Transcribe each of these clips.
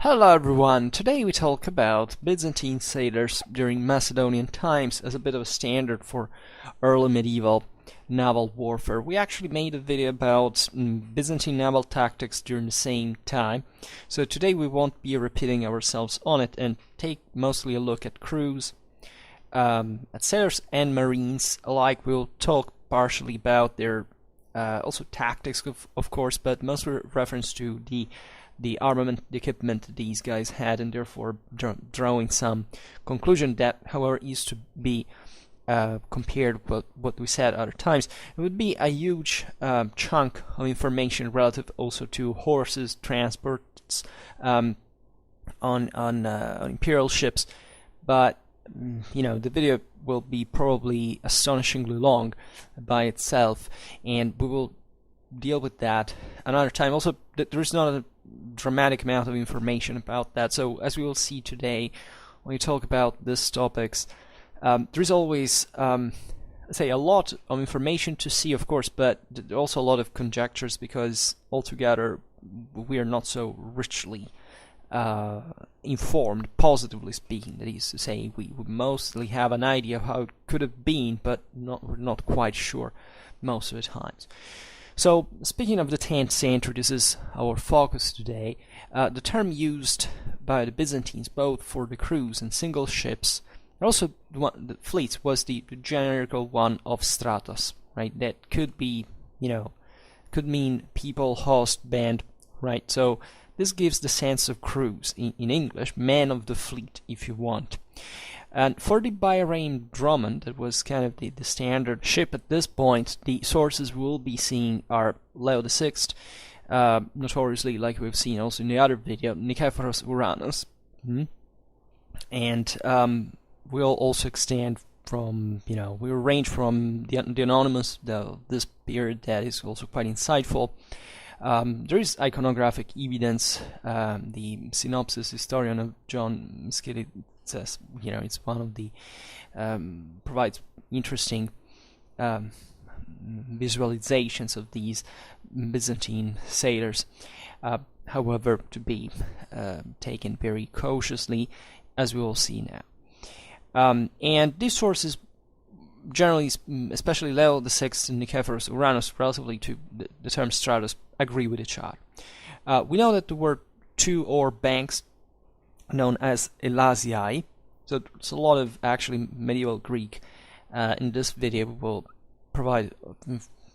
Hello everyone, today we talk about Byzantine sailors during Macedonian times as a bit of a standard for early medieval naval warfare. We actually made a video about Byzantine naval tactics during the same time, so today we won't be repeating ourselves on it and take mostly a look at crews, at sailors and marines alike. We'll talk partially about their also tactics of course, but mostly reference to the armament, the equipment these guys had, and therefore drawing some conclusion that, however, used to be compared with what we said other times. It would be a huge chunk of information relative also to horses, transports on imperial ships, but the video will be probably astonishingly long by itself, and we will deal with that another time. Also, there is not a dramatic amount of information about that, so as we will see today when we talk about these topics, there is always say a lot of information to see, of course, but also a lot of conjectures, because altogether we are not so richly informed, positively speaking. That is to say, we mostly have an idea of how it could have been, but we're not quite sure most of the times. So, speaking of the 10th century, this is our focus today. The term used by the Byzantines, both for the crews and single ships, and also the fleets, was the generical one of stratos, right? That could be, could mean people, host, band, right? So, this gives the sense of crews, in English, man of the fleet, if you want. And for the Bahrain Drummond, that was kind of the standard ship at this point, the sources we'll be seeing are Leo VI, notoriously, like we've seen also in the other video, Nikephoros Uranus, and we'll also extend from, we'll range from the anonymous, this period that is also quite insightful. There is iconographic evidence, the synopsis historian of John Skillet says, it's one of the provides interesting visualizations of these Byzantine sailors, however, to be taken very cautiously, as we will see now. And these sources generally, especially Leo VI and Nikephoros Uranus, relatively to the term stratus, agree with each other. We know that there were two ore banks known as Elasiae, so it's a lot of actually medieval Greek. In this video we will provide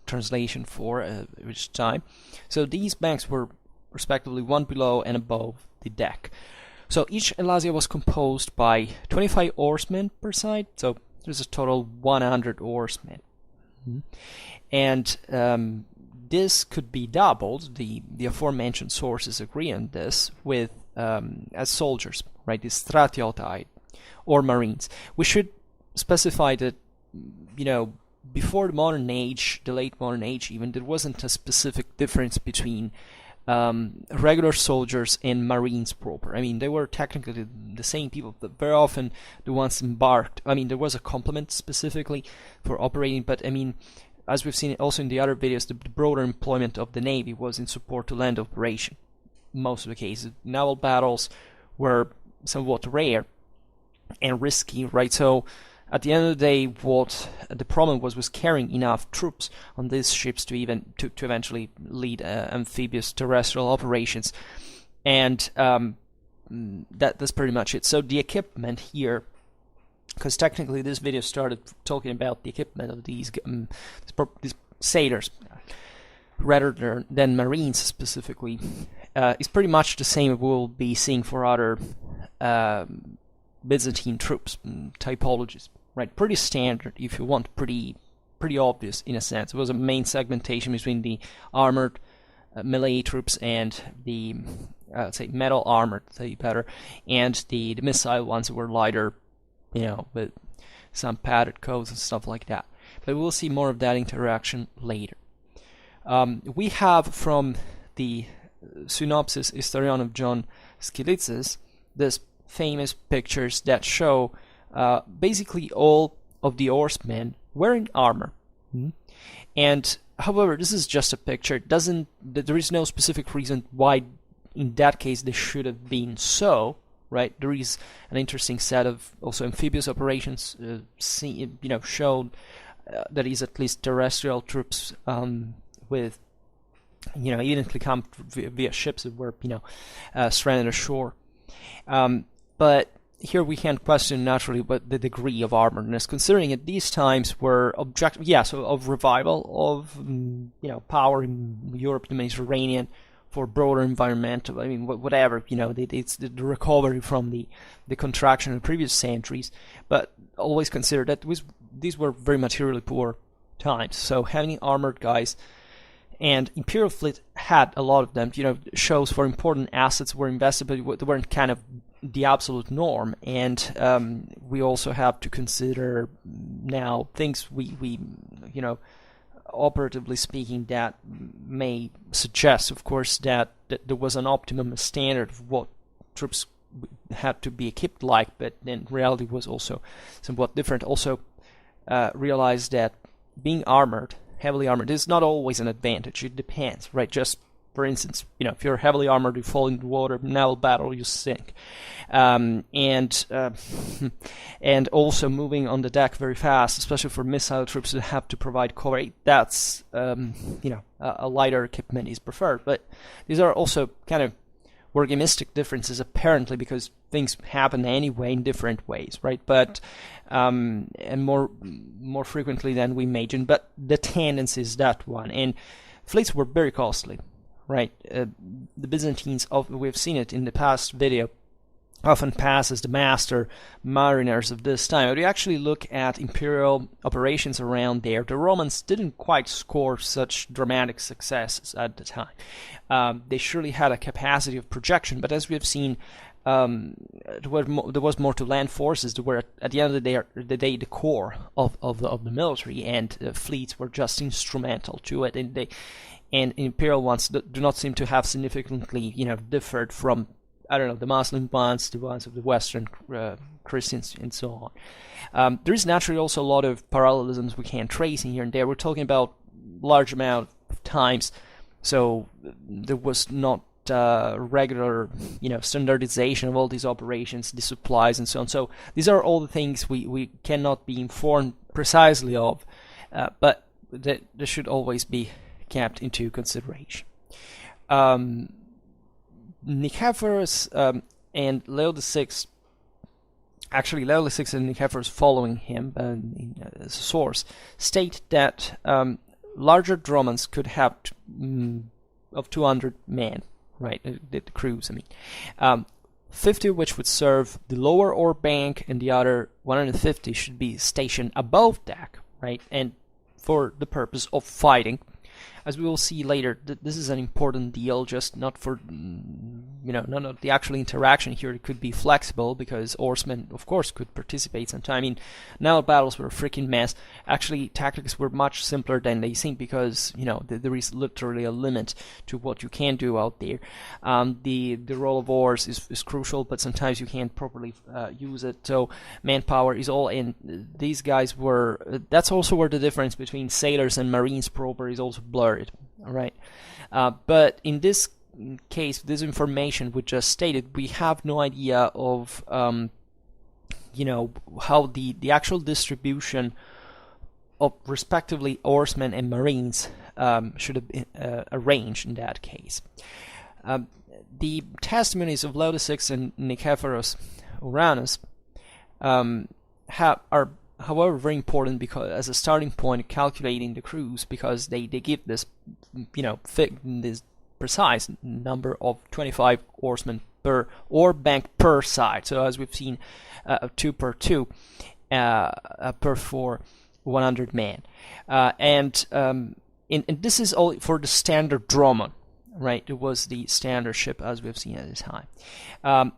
translation for each time. So these banks were respectively one below and above the deck. So each Elasiae was composed by 25 oarsmen per side, so there's a total 100 oarsmen. And this could be doubled, the aforementioned sources agree on this, with as soldiers, right, the stratiotai, or marines. We should specify that, before the modern age, the late modern age even, there wasn't a specific difference between regular soldiers and marines proper. I mean, they were technically the same people, but very often the ones embarked. I mean, there was a complement specifically for operating, but I mean, as we've seen also in the other videos, the broader employment of the Navy was in support to land operation. Most of the cases, naval battles were somewhat rare and risky, right? So at the end of the day, what the problem was carrying enough troops on these ships to eventually lead amphibious terrestrial operations, and that's pretty much it. So the equipment here, because technically this video started talking about the equipment of these sailors rather than marines specifically, is pretty much the same we'll be seeing for other Byzantine troops, typologies, right? Pretty standard, if you want, pretty obvious in a sense. It was a main segmentation between the armored melee troops and the say metal armored, say better, and the missile ones were lighter, with some padded coats and stuff like that. But we'll see more of that interaction later. We have from the synopsis historian of John Skilitzes this famous pictures that show basically all of the oarsmen wearing armor. And however, this is just a picture. There is no specific reason why in that case they should have been so, right? There is an interesting set of also amphibious operations showed that is at least terrestrial troops with evidently come via ships that were stranded ashore. But here we can question naturally what the degree of armoredness, considering at these times were of revival of power in Europe, the Mediterranean, for broader environmental, whatever, it's the recovery from the contraction of the previous centuries, but always consider that these were very materially poor times. So having armored guys, and Imperial fleet had a lot of them, shows for important assets were invested, but they weren't kind of the absolute norm. And we also have to consider now things we operatively speaking, that may suggest, of course, that there was an optimum standard of what troops had to be equipped like, but then reality was also somewhat different. Also realize that being armored, heavily armored, is not always an advantage. It depends, right? Just for instance, if you're heavily armored, you fall into water, naval battle, you sink. And also moving on the deck very fast, especially for missile troops that have to provide cover, that's, a lighter equipment is preferred. But these are also kind of wargamistic differences, apparently, because things happen anyway in different ways, right? But and more frequently than we imagine. But the tendency is that one. And fleets were very costly. Right, the Byzantines, we've seen it in the past video, often pass as the master mariners of this time. If you actually look at imperial operations around there, the Romans didn't quite score such dramatic successes at the time. They surely had a capacity of projection, but as we have seen, there was more to land forces. They were at the end of the day the core of the military, and fleets were just instrumental to it. And imperial ones do not seem to have significantly, differed from, the Muslim ones, the ones of the Western Christians, and so on. There is naturally also a lot of parallelisms we can trace in here and there. We're talking about large amount of times, so there was not regular, standardization of all these operations, the supplies, and so on. So these are all the things we cannot be informed precisely of, but they should always be kept into consideration. Nicephorus and Leo VI, actually Leo VI and Nicephorus following him as a source, state that larger dromons could have of 200 men, right, the crews, 50 of which would serve the lower oar bank, and the other 150 should be stationed above deck, right, and for the purpose of fighting. As we will see later, this is an important deal, just not for, none of the actual interaction here. It could be flexible, because Horsemen, of course, could participate sometime. Naval battles were a freaking mess. Actually, tactics were much simpler than they seem, because, there is literally a limit to what you can do out there. The role of oars is crucial, but sometimes you can't properly use it, so manpower is all in. These guys were, that's also where the difference between sailors and marines proper is also blurred. All right, but in this case, this information we just stated, we have no idea of how the actual distribution of respectively horsemen and marines should have been arranged in that case. The testimonies of Leo VI and Nicephorus Uranus are, however, very important, because as a starting point of calculating the crews, because they give this, this precise number of 25 horsemen per oar bank per side. So as we've seen, 2 per 2 per 4, 100 men, and this is all for the standard dromon, right? It was the standard ship as we've seen at the time.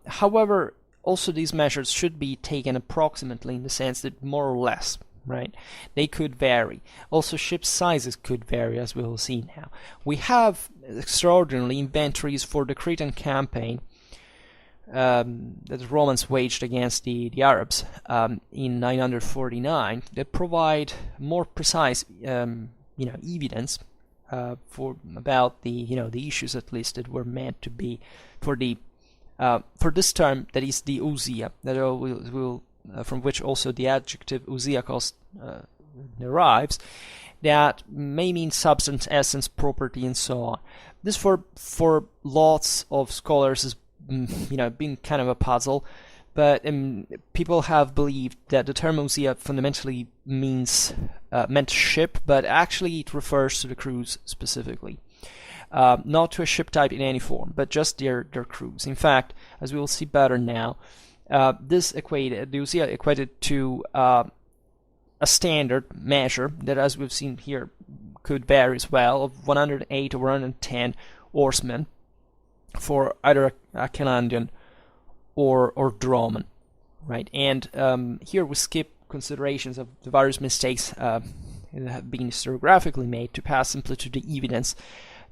However, also these measures should be taken approximately, in the sense that more or less, right? They could vary. Also, ship sizes could vary, as we will see now. We have extraordinarily inventories for the Cretan campaign that the Romans waged against the Arabs in 949 that provide more precise evidence for about the the issues at least that were meant to be for the for this term, that is the ousia, that will from which also the adjective ousiakos derives, that may mean substance, essence, property, and so on. This for lots of scholars has been kind of a puzzle, but people have believed that the term ousia fundamentally meant ship, but actually it refers to the crews specifically. Not to a ship type in any form, but just their crews. In fact, as we will see better now, the ousia equated to a standard measure that, as we've seen here, could vary as well, of 108 or 110 horsemen for either a Calandian or Droman, right? And here we skip considerations of the various mistakes that have been historiographically made to pass simply to the evidence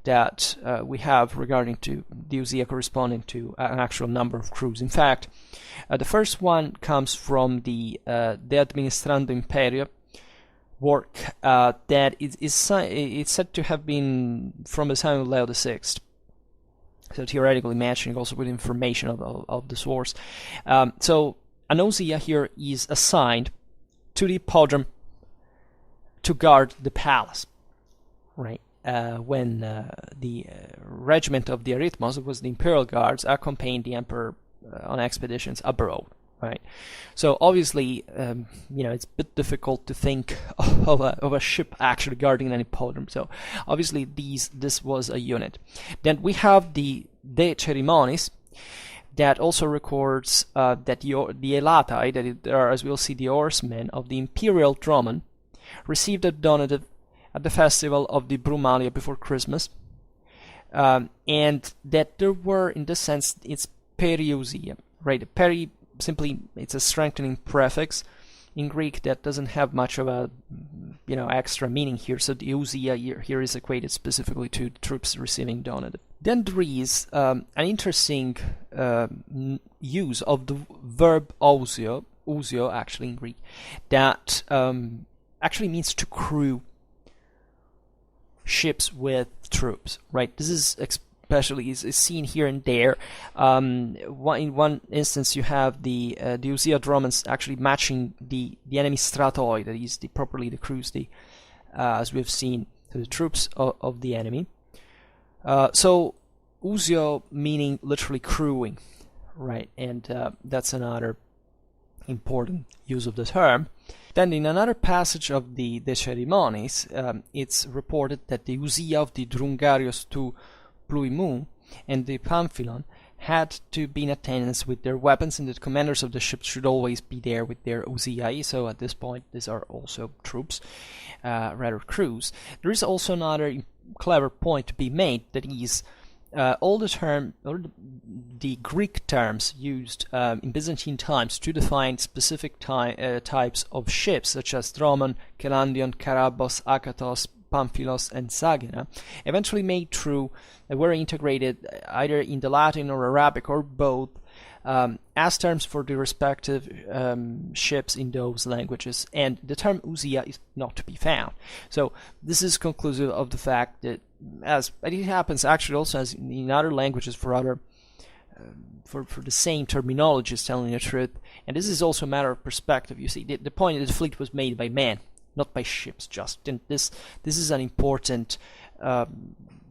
that we have regarding to the ousia corresponding to an actual number of crews. In fact, the first one comes from the De Administrando Imperio work that it's said to have been from the time of Leo VI. So theoretically matching also with information of the source. So an ousia here is assigned to the hippodrome to guard the palace, right? When the regiment of the Arithmos, it was the imperial guards, accompanied the emperor on expeditions abroad, right? So obviously, it's a bit difficult to think of a ship actually guarding an hippodrome. So obviously, this was a unit. Then we have the De Cerimonis, that also records that the Elatai, that are, as we'll see, the horsemen of the imperial Droman, received a donative at the festival of the Brumalia before Christmas, and that there were, in this sense, it's periousia, right? Peri, simply, it's a strengthening prefix in Greek that doesn't have much of a extra meaning here, so the ousia here is equated specifically to troops receiving donative. Then there is an interesting use of the verb ousio actually in Greek, that actually means to crew ships with troops, right? This is especially is seen here and there. In one instance, you have the ousia Dromans actually matching the enemy stratoi, that is properly the crews, as we've seen, to the troops of the enemy. So ousio meaning literally crewing, right? And that's another important use of the term. Then in another passage of the De Cerimonis, it's reported that the ousia of the Drungarios to Pluimu and the Pamphilon had to be in attendance with their weapons, and the commanders of the ships should always be there with their ousiai. So at this point, these are also troops, rather crews. There is also another clever point to be made, that is, all the Greek terms used in Byzantine times to define specific types of ships, such as Droman, Calandion, Karabos, Akatos, Pamphilos, and Sagina, eventually made true, were integrated either in the Latin or Arabic or both, as terms for the respective ships in those languages, and the term ousia is not to be found. So this is conclusive of the fact that, as it happens actually also as in other languages for other for the same terminologies, telling the truth, and this is also a matter of perspective. You see, the point is the fleet was made by men, not by ships. Just, and this is an important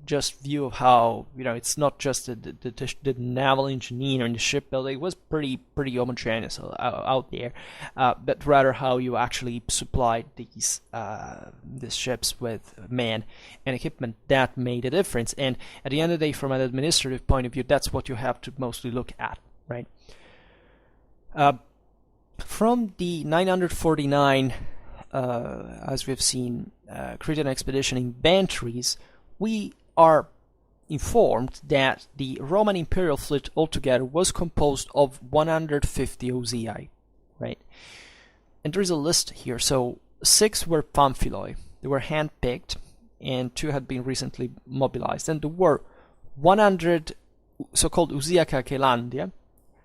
just view of how it's not just the naval engineer and the shipbuilder. It was pretty homogeneous out there, but rather how you actually supplied these ships with men and equipment that made a difference. And at the end of the day, from an administrative point of view, that's what you have to mostly look at, right? From the 949, as we've seen, Cretan expedition inventories, we are informed that the Roman imperial fleet altogether was composed of 150 ousiai, right? And there is a list here. So 6 were pamphiloi, they were hand-picked, and 2 had been recently mobilized. And there were 100 so-called ousiaca Calandia,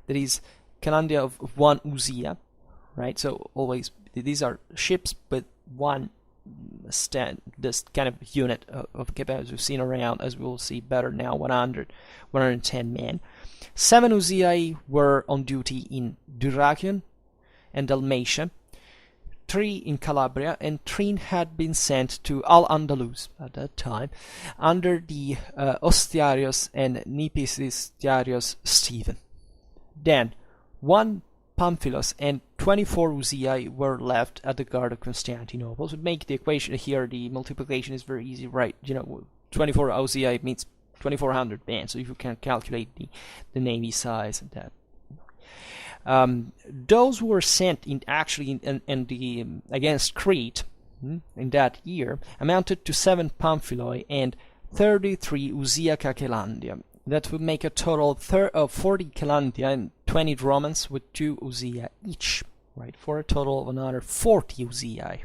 that is Calandia of 1 ousia, right? So always these are ships with 1 this kind of unit of capacity we've seen around, as we will see better now, 110 men. 7 Uziai were on duty in Dyrrhachion and Dalmatia, 3 in Calabria, and 3 had been sent to Al-Andalus at that time under the Ostiarios and Nipisistiarios Stephen. Then 1 Pamphilos and 24 Uziai were left at the guard of Constantinople. To make the equation here, the multiplication is very easy, right? 24 Uziai means 2,400 men, so if you can calculate the navy size and that. Those who were sent against Crete in that year amounted to 7 Pamphiloi and 33 Uziae Cacelandia. That would make a total of 40 Calandia and 20 Romans with 2 Uziae each, right? For a total of another 40 Uziae.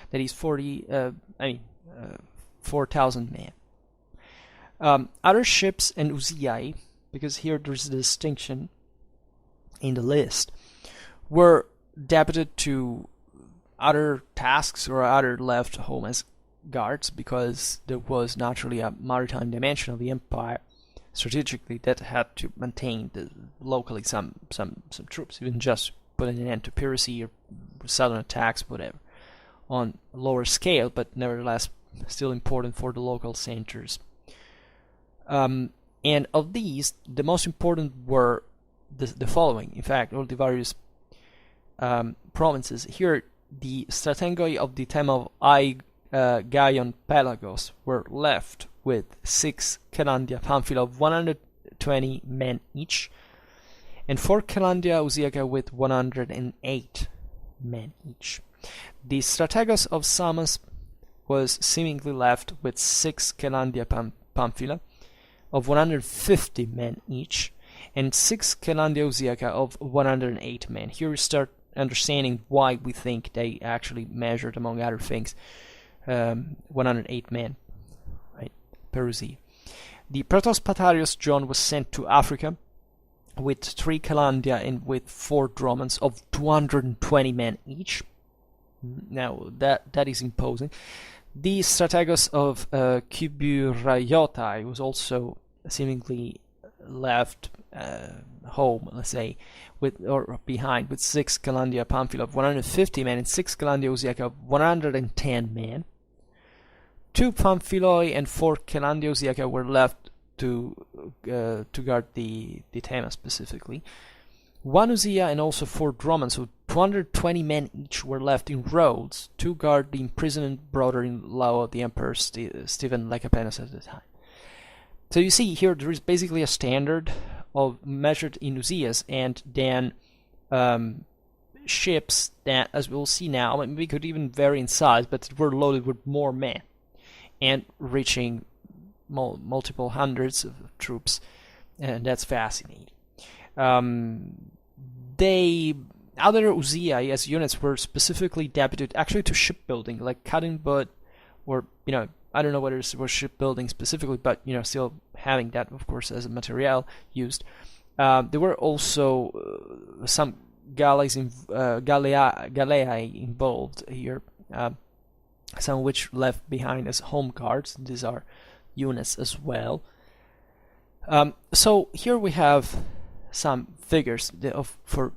That is 4,000 men. Other ships and Uziae, because here there's a distinction in the list, were deputed to other tasks or other left home as guards, because there was naturally a maritime dimension of the empire strategically that had to maintain locally some troops, even just putting an end to piracy or southern attacks, whatever, on a lower scale, but nevertheless still important for the local centers. And of these, the most important were the following. In fact, all the various provinces. Here, the Stratengoi of the time of Gaion Pelagos were left with 6 Calandia Pamphila of 120 men each, and 4 Calandia Uziaca with 108 men each. The Strategos of Samos was seemingly left with 6 Calandia Pamphila of 150 men each, and 6 Calandia Uziaca of 108 men. Here we start understanding why we think they actually measured, among other things, 108 men, right, per Uziae. The Protospatarius John was sent to Africa with 3 Calandia and with 4 Dromans of 220 men each. Now that is imposing. The Strategos of Kyburraiotai was also seemingly left home, let's say, behind with 6 Calandia Pamphila of 150 men and 6 Calandia Uziaca of 110 men. 2 Pamphiloi and 4 Calandia Uziaca were left to guard the Tema specifically. 1 Uziah and also 4 Dromans, so 220 men each, were left in Rhodes to guard the imprisoned brother-in-law of the Emperor Stephen Lecapenus at the time. So you see here there is basically a standard of measured in Uzias, and then ships that, as we'll see now, we could even vary in size, but were loaded with more men and reaching multiple hundreds of troops, and that's fascinating. Other Uziai as units were specifically deputed actually to shipbuilding, like cutting wood, or I don't know whether it was shipbuilding specifically, but still having that, of course, as a material used. There were also some galleys galleae involved here, some of which left behind as home guards. These are units as well. So here we have some figures for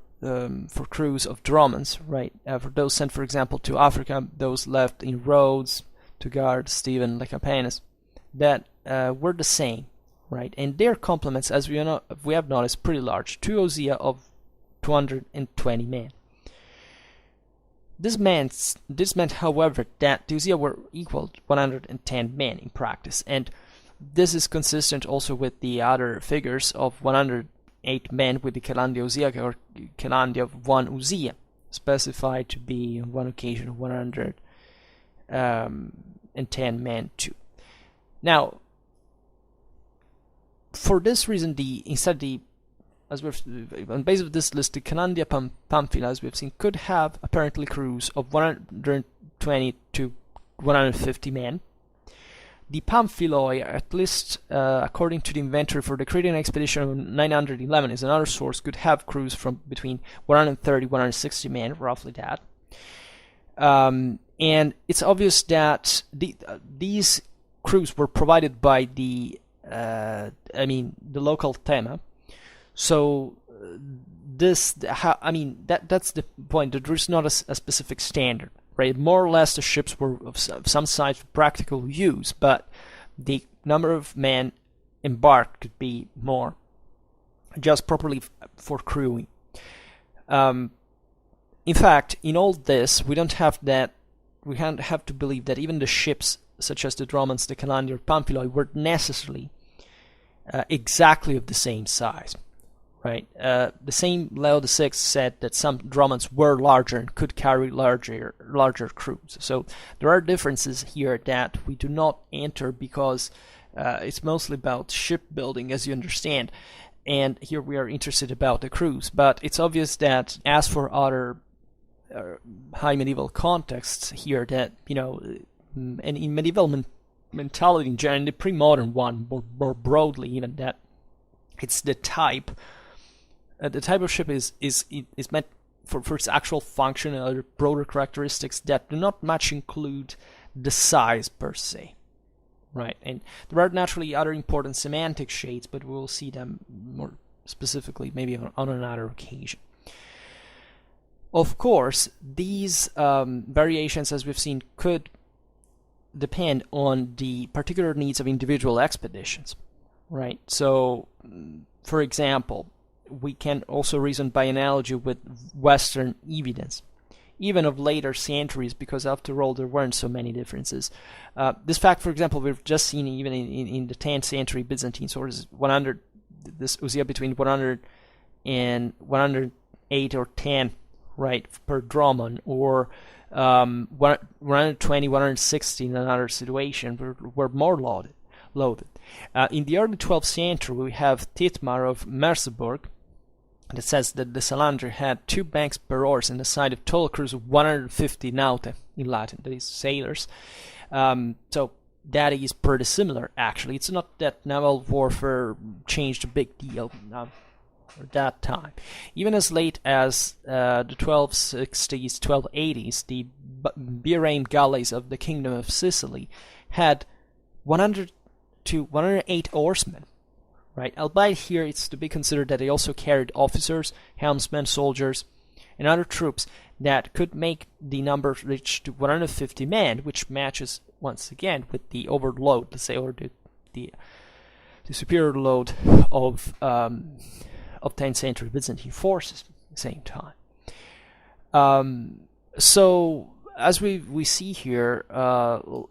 crews of Dromans, right? For those sent, for example, to Africa, those left in Rhodes to guard Stephen Lecapenus, that were the same, right? And their complements, as we have noticed, pretty large. 2 Uziah of 220 men. This meant, however, that the Uziah were equal to 110 men in practice, and this is consistent also with the other figures of 108 men with the Calandia Uziaca, or Calandia of 1 Uziah, specified to be on one occasion 110 men too. Now, for this reason, on the basis of this list, the Calandia Pamphila, as we've seen, could have apparently crews of 120 to 150 men. The Pamphiloi, at least according to the inventory for the Cretan expedition of 911, is another source, could have crews from between 130 and 160 men, roughly that. and it's obvious that these crews were provided by the local thema. So that's the point, that there's not a specific standard, right? More or less the ships were of some size for practical use, but the number of men embarked could be more, just properly for crewing. In fact, in all this, we don't have to believe that even the ships, such as the Dromons, the Calandi, or Pamphiloi, were necessarily exactly of the same size. Right, the same Leo VI said that some Dromons were larger and could carry larger crews. So there are differences here that we do not enter, because it's mostly about shipbuilding, as you understand, and here we are interested about the crews. But it's obvious that, as for other high medieval contexts here, that and in medieval mentality in general, and the pre-modern one more broadly, even, that it's the type. The type of ship is meant for its actual function and other broader characteristics that do not much include the size per se, right? And there are naturally other important semantic shades, but we will see them more specifically maybe on another occasion. Of course, these variations, as we've seen, could depend on the particular needs of individual expeditions, right? So, for example, we can also reason by analogy with Western evidence, even of later centuries, because after all there weren't so many differences. This fact, for example, we've just seen even in the 10th century Byzantine sources, 100, this was between 100 and 108 or 10, right, per Dromon, or 120, 160 in another situation were more loaded. In the early 12th century, we have Titmar of Merseburg that says that the Salandri had 2 banks per oars and a side of total crews of 150 naute in Latin, that is sailors. So that is pretty similar, actually. It's not that naval warfare changed a big deal at that time. Even as late as the 1260s, 1280s, the Birame galleys of the Kingdom of Sicily had 100 to 108 oarsmen, right? Albeit here it's to be considered that they also carried officers, helmsmen, soldiers, and other troops that could make the number reach to 150 men, which matches once again with the overload, let's say, or the superior load of 10th century Byzantine forces at the same time. So as we see here,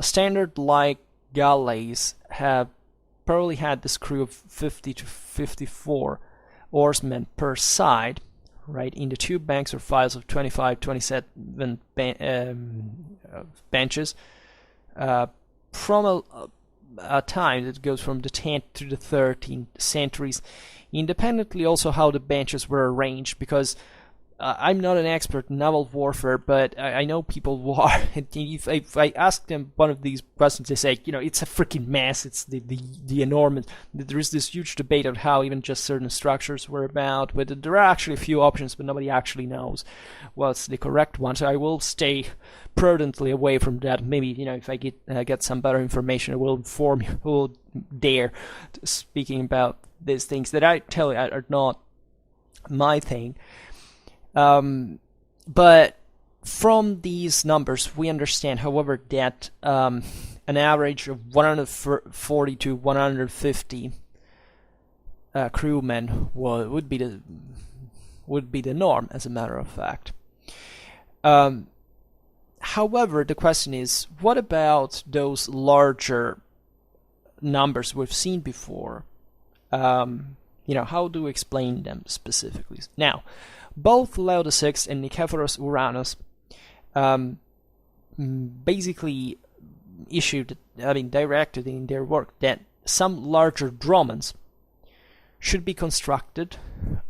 standard like galleys have probably had this crew of 50 to 54 oarsmen per side, right, in the 2 banks or files of 25, 27 benches, from a time that goes from the 10th to the 13th centuries, independently also how the benches were arranged, because I'm not an expert in naval warfare, but I know people who are. If I ask them one of these questions, they say, it's a freaking mess. It's the enormous. There is this huge debate on how even just certain structures were about. But there are actually a few options, but nobody actually knows what's the correct one. So I will stay prudently away from that. Maybe if I get some better information, I will inform you. I will dare speaking about these things that I tell you are not my thing. But from these numbers, we understand, however, that an average of 140 to 150 crewmen would be the norm, as a matter of fact. However, the question is, what about those larger numbers we've seen before? How do we explain them specifically? Now, both Leo VI and Nicephorus Uranus basically directed in their work that some larger dromons should be constructed,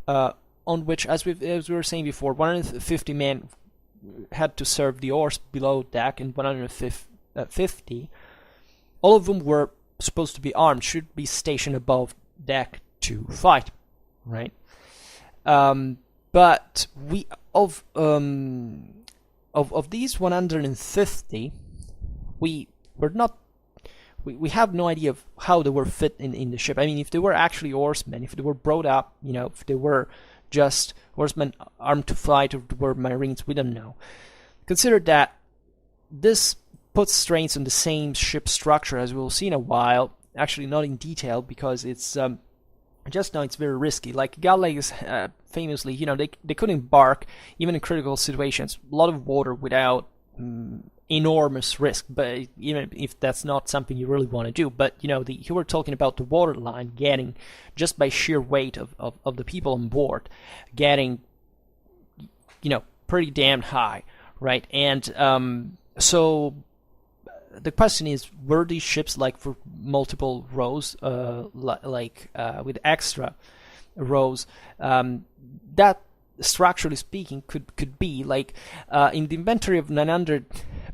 on which, as we were saying before, 150 men had to serve the oars below deck, and 150, all of them were supposed to be armed, should be stationed above deck to fight, right? But we of of these 150, we have no idea of how they were fit in the ship. I mean, if they were actually oarsmen, if they were brought up, if they were just horsemen armed to fight, or were marines, we don't know. Consider that this puts strains on the same ship structure, as we'll see in a while. Actually, not in detail, because it's just now it's very risky. Like galleys, famously, they could embark even in critical situations, a lot of water without enormous risk. But even if that's not something you really want to do, but you were talking about the water line getting, just by sheer weight of the people on board, getting pretty damn high, right? And so the question is, were these ships like for multiple rows, with extra rows? That, structurally speaking, could be like in the inventory of 900,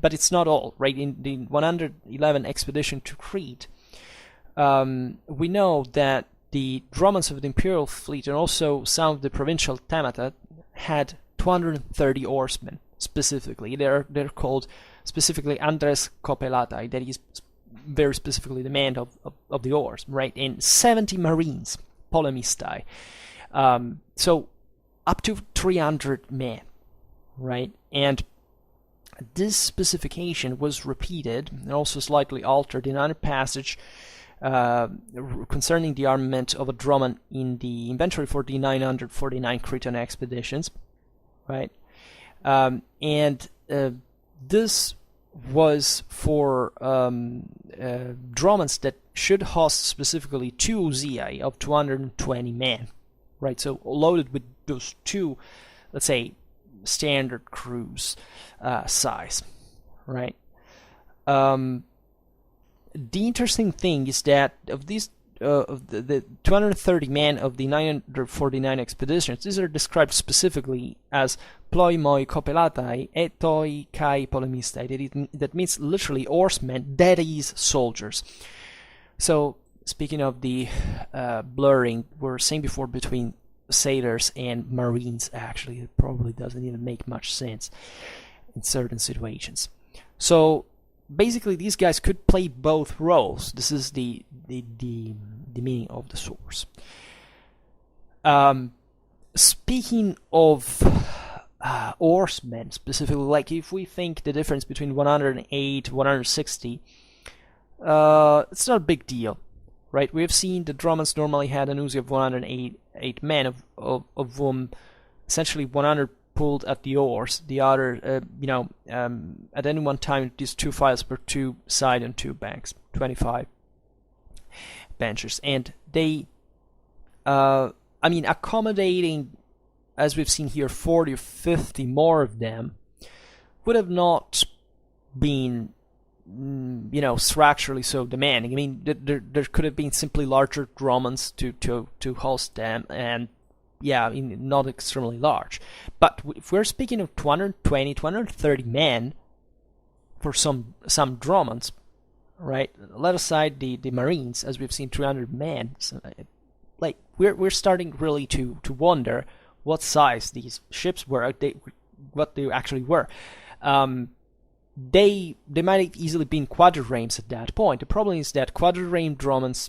but it's not all, right? In the 111 expedition to Crete, we know that the dromons of the imperial fleet and also some of the provincial themata had 230 oarsmen specifically. They're called specifically Andres Copelatai, that is very specifically the man of the oars, right? And 70 marines, Polemistai. So up to 300 men, right? And this specification was repeated and also slightly altered in another passage concerning the armament of a dromon in the inventory for the 949 Cretan expeditions, right? And this was for dromons that should host specifically 2 Uzziae of 220 men, right? So loaded with those 2, let's say, standard cruise size, right? The interesting thing is that of these of the 230 men of the 949 expeditions, these are described specifically as ploi moi copelatai etoi kai polemistai. That means literally oarsmen, that is soldiers. So speaking of the blurring we were saying before between sailors and marines, actually it probably doesn't even make much sense in certain situations. So basically these guys could play both roles. This is the meaning of the source. Speaking of oarsmen specifically, like if we think the difference between 108 160, it's not a big deal, right? We have seen the dromons normally had an Uzziae of 108 men, of whom essentially 100 pulled at the oars. The other, at any one time, these 2 files per 2 side and 2 banks, 25 benchers. And they, accommodating, as we've seen here, 40 or 50 more of them would have not been, structurally so demanding. I mean, there could have been simply larger dromons to host them, and not extremely large. But if we're speaking of 220, 230 men for some dromons, right? Let aside the marines, as we've seen 300 men. So, like we're starting really to wonder what size these ships were, what they actually were. They might have easily been quadrarames at that point. The problem is that quadrarame dromons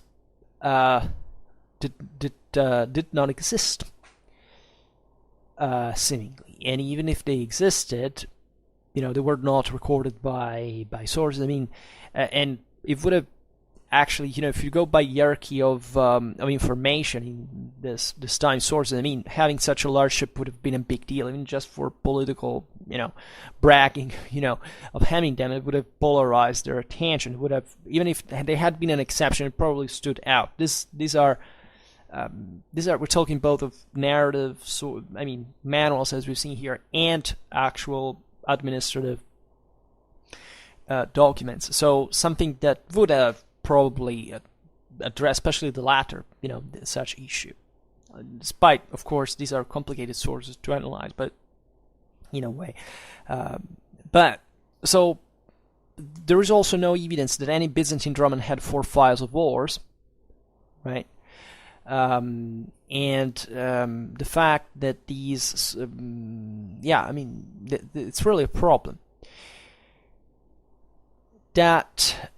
did not exist. Seemingly, and even if they existed, they were not recorded by sources. I mean, and it would have actually, if you go by hierarchy of information in this time sources, I mean, having such a large ship would have been a big deal, even just for political, bragging, of having them. It would have polarized their attention. It would have, even if they had been an exception, it probably stood out. These are we're talking both of narrative, manuals, as we've seen here, and actual administrative documents. So something that would have probably addressed, especially the latter, such issue. Despite, of course, these are complicated sources to analyze, but in a way. But so there is also no evidence that any Byzantine dromon had 4 files of oars, right? And the fact that these, it's really a problem. That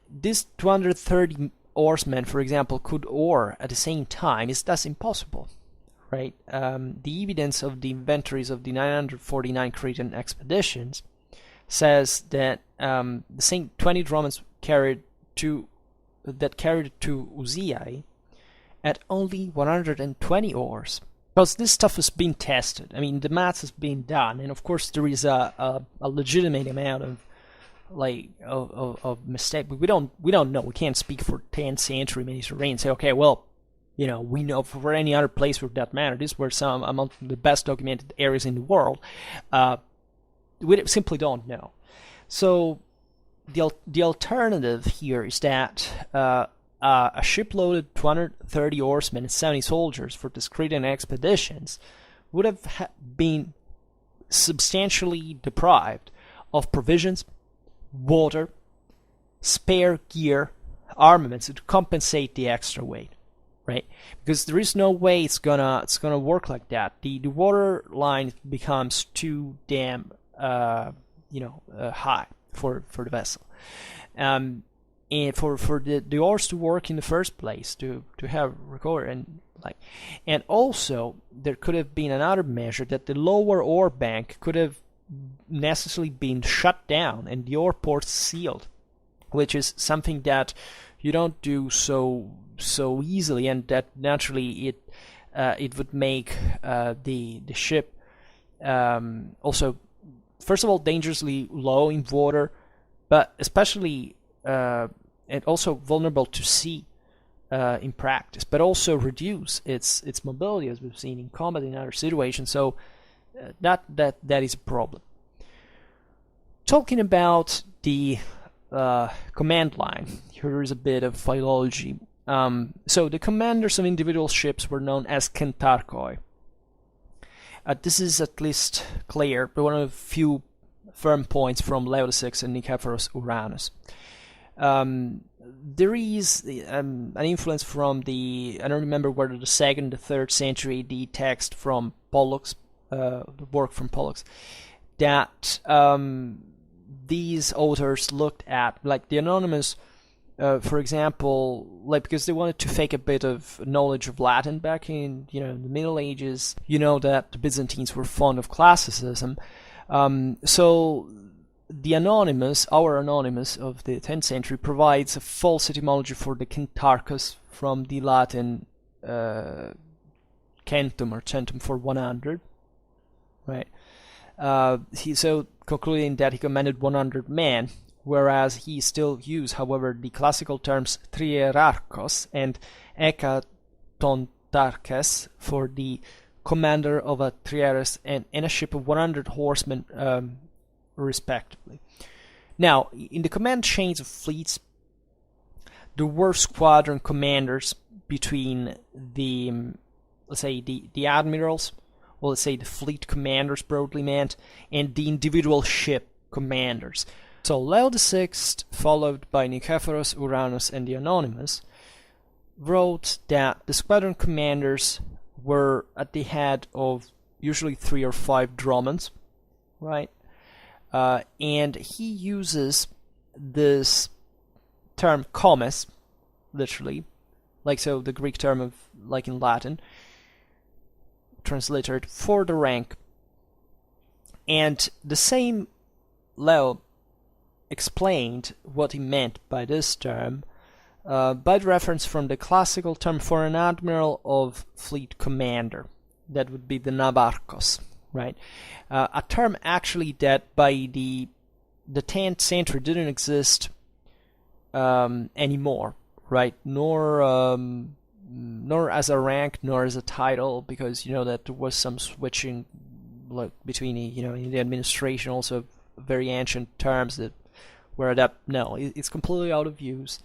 these 230 oarsmen, for example, could oar at the same time is thus impossible, right? The evidence of the inventories of the 949 Cretan expeditions says that the same 20 Romans carried to Uziai at only 120 oars. Because this stuff has been tested. I mean, the maths has been done, and of course there is a legitimate amount of mistake. But we don't know. We can't speak for 10th century Mediterranean and say, okay, well, we know for any other place for that matter, these were some among the best documented areas in the world. We simply don't know. So the alternative here is that a ship loaded 230 oarsmen and 70 soldiers for the Cretan expeditions would have been substantially deprived of provisions, water, spare gear, armaments to compensate the extra weight, right? Because there is no way it's gonna work like that. The water line becomes too damn high for the vessel, and for the oars to work in the first place, to have recovery and also there could have been another measure that the lower oar bank could have necessarily been shut down and the oar ports sealed, which is something that you don't do so easily, and that naturally it would make the ship also, first of all, dangerously low in water, but especially and also vulnerable to sea in practice, but also reduce its mobility, as we've seen in combat in other situations. So that is a problem. Talking about the command line, here is a bit of philology. So the commanders of individual ships were known as kentarchoi. This is at least clear, but one of the few firm points from Leo VI and Nicephorus Uranus. There is an influence from I don't remember whether the 2nd, the 3rd century AD text from Pollux, the work from Pollux, that these authors looked at, like the Anonymous, for example, because they wanted to fake a bit of knowledge of Latin back in the Middle Ages. That the Byzantines were fond of classicism, so the Anonymous, our Anonymous of the 10th century, provides a false etymology for the Kentarchus from the Latin centum or centum for 100, right? So concluding that he commanded 100 men, whereas he still used, however, the classical terms trierarchos and ekatontarches for the commander of a trieres and a ship of 100 horsemen, respectively. Now, in the command chains of fleets, there were squadron commanders between the, let's say, the admirals, or let's say the fleet commanders broadly meant, and the individual ship commanders. So Leo VI, followed by Nicephorus Uranus and the Anonymous, wrote that the squadron commanders were at the head of usually 3 or 5 dromons, right? And he uses this term comes, literally, so the Greek term of, in Latin, transliterated for the rank. And the same Leo explained what he meant by this term by the reference from the classical term for an admiral of fleet commander. That would be the nabarchos, right? A term actually that by the 10th century didn't exist anymore, right? Nor as a rank, nor as a title, because that there was some switching between in the administration, also very ancient terms that were adapted. No, it's completely out of use.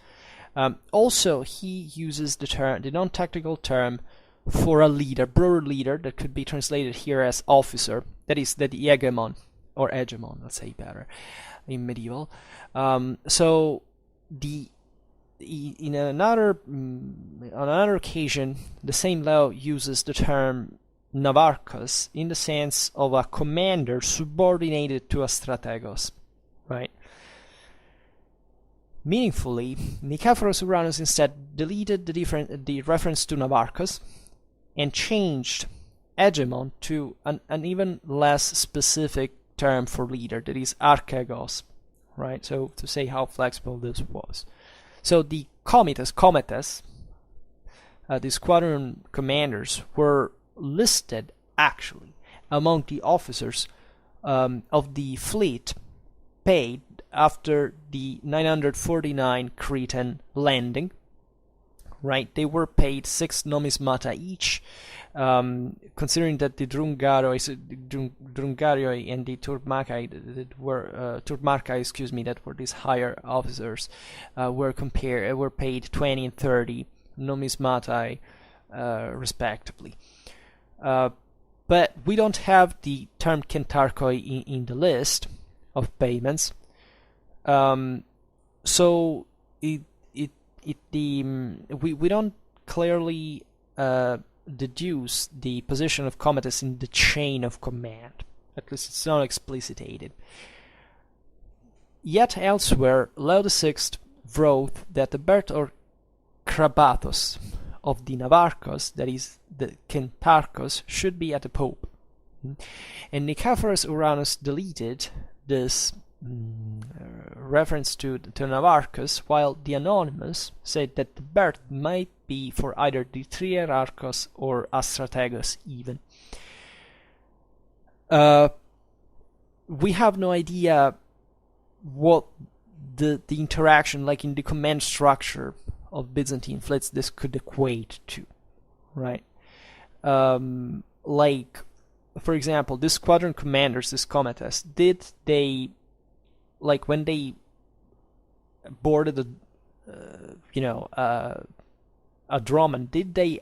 Also, he uses the non-technical term for a leader, broader leader, that could be translated here as officer. That is the hegemon, or hegemon, let's say better, in medieval. So on another occasion, the same Leo uses the term navarchos in the sense of a commander subordinated to a strategos, right? Meaningfully, Nicephorus Uranus instead deleted the reference to navarchos and changed hegemon to an even less specific term for leader, that is archegos, right? So to say how flexible this was. So the comites, the squadron commanders, were listed actually among the officers of the fleet paid after the 949 Cretan landing, right? They were paid 6 nomismata each, considering that the Drungarioi and the Turmarchai that were these higher officers, were paid 20 and 30 nomismata respectively. But we don't have the term kentarchoi in the list of payments, so we don't clearly deduce the position of comites in the chain of command. At least it's not explicitated. Yet elsewhere, Leo VI wrote that the birth or krabatos of the navarchos, that is the kentarchos, should be at the Pope. And Nicephorus Uranus deleted this reference to navarchos, while the Anonymous said that the birth might be for either the triarchos or a strategos even. We have no idea what the interaction, like in the command structure of Byzantine fleets, this could equate to, right? Like, for example, these squadron commanders, these comites, did they, like when they boarded a dromon, did they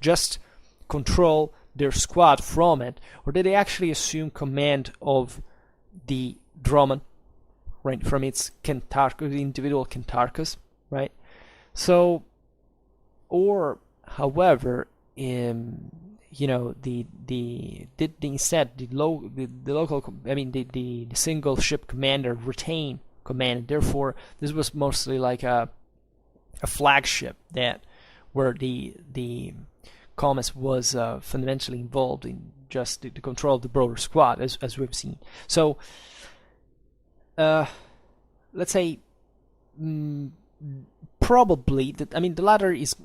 just control their squad from it, or did they actually assume command of the dromon, right, from its individual kentarchos, right? So, or however, the single ship commander retain command. Therefore, this was mostly like a flagship where the comites was fundamentally involved in just the control of the broader squad, as we've seen. So, let's say probably the latter is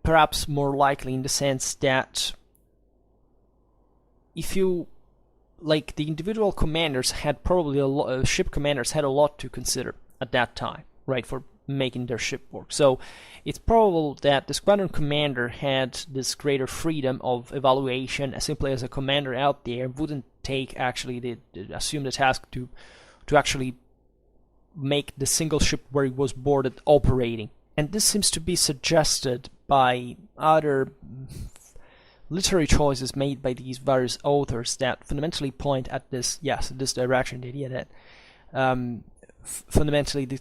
perhaps more likely in the sense that if you, like, the individual commanders had probably ship commanders had a lot to consider at that time, right, for making their ship work. So it's probable that the squadron commander had this greater freedom of evaluation simply as a commander out there, wouldn't take actually assume the task to actually make the single ship where it was boarded operating. And this seems to be suggested by other literary choices made by these various authors that fundamentally point at this direction, the idea that fundamentally the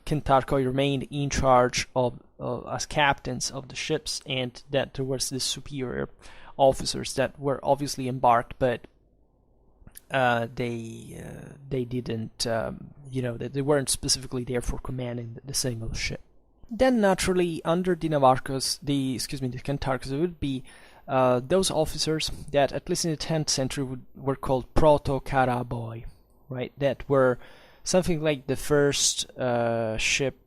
kentarchoi remained in charge of as captains of the ships, and that there was this superior officers that were obviously embarked, but they didn't, that they weren't specifically there for commanding the single ship. Then naturally, under the navarchos, the kentarchos, it would be those officers that, at least in the 10th century, were called proto-karaboi, right? That were something like the first ship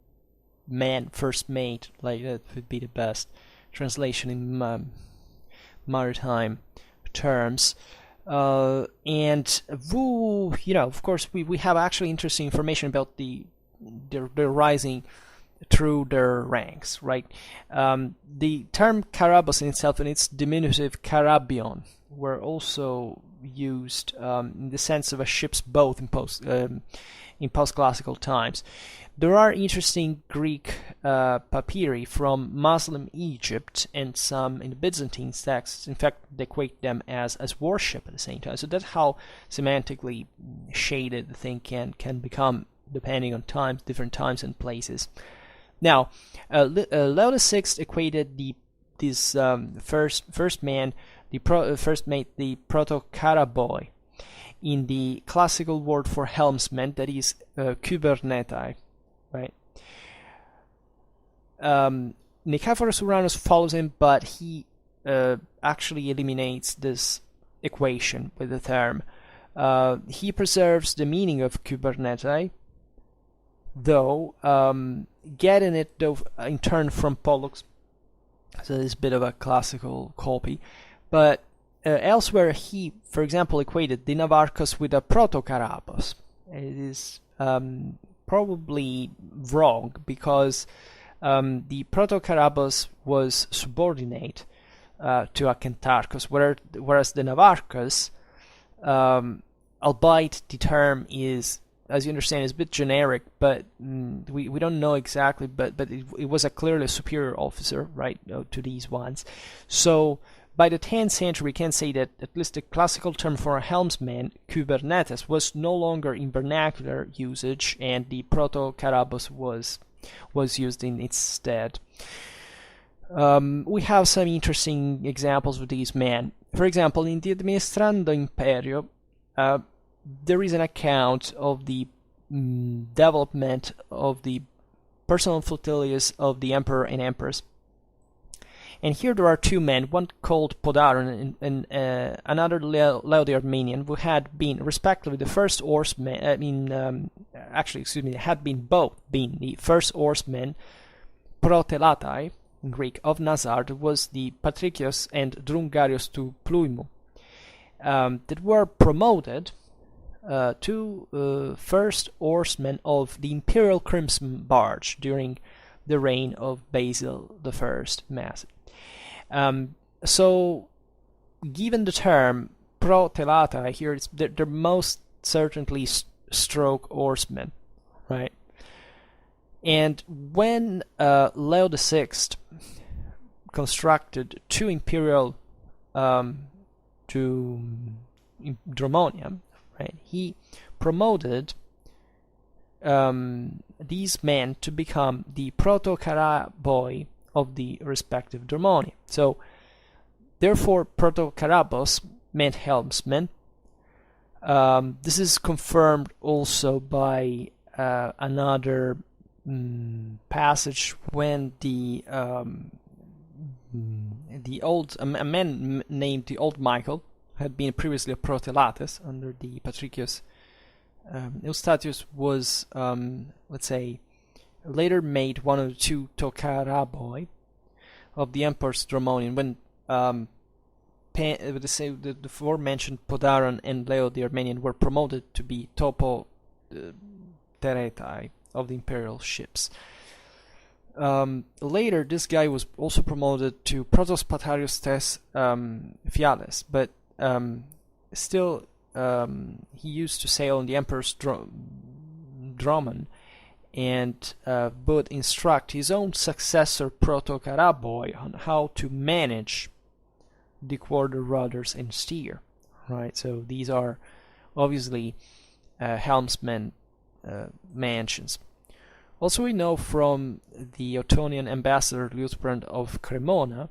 man, first mate, like that would be the best translation in maritime terms. And of course, we have actually interesting information about their rising through their ranks, right? The term karabos in itself and its diminutive karabion were also used in the sense of a ship's boat in post-classical times. There are interesting Greek papyri from Muslim Egypt and some in the Byzantine texts. In fact, they equate them as warship at the same time. So that's how semantically shaded the thing can become depending on different times and places. Now, Leo VI equated the this first man, first mate, the proto-caraboi, in the classical word for helmsman, that is kybernetai, right? Nicephorus Uranus follows him, but he actually eliminates this equation with the term. He preserves the meaning of kybernetai, though getting it in turn from Pollux, so it's a bit of a classical copy. But elsewhere he, for example, equated the Navarchus with a proto-Carabos. It is probably wrong, because the proto-Carabos was subordinate to Akentarchus, whereas the Navarchus, albeit the term is, as you understand, is a bit generic, but we don't know exactly, but it was a clearly superior officer, right, to these ones. So by the 10th century, we can say that at least the classical term for a helmsman, kybernetes, was no longer in vernacular usage, and the proto-Carabos was used in its stead. We have some interesting examples of these men. For example, in the Administrando Imperio, there is an account of the development of the personal flotillas of the emperor and empress. And here there are two men, one called Podaron and another Leo the Armenian, who had been respectively the first oarsmen, had been both the first oarsmen, protelatai, in Greek, of Nazar, that was the Patricios and Drungarios to Pluimu, that were promoted to first oarsmen of the Imperial Crimson Barge during the reign of Basil I Massive. So, given the term protelata here, they're most certainly stroke oarsmen, right? And when Leo VI constructed two imperial to Dromonium, right, he promoted these men to become the proto-Caraboi of the respective Dromoni. So, therefore, proto-Carabos meant helmsman. This is confirmed also by another passage when a man named the Old Michael had been previously a protelates under the Patricius Eustathius was, let's say, later made one of the two Tokaraboi of the Emperor's Dromonian when the aforementioned Podaron and Leo the Armenian were promoted to be Topo Teretai of the imperial ships. Later, this guy was also promoted to Protos Patarius tes Fiales, but still he used to sail on the Emperor's Dromon and would instruct his own successor Proto-Caraboi on how to manage the quarter rudders and steer. Right, so these are obviously helmsman mansions. Also, we know from the Ottonian ambassador Liutprand of Cremona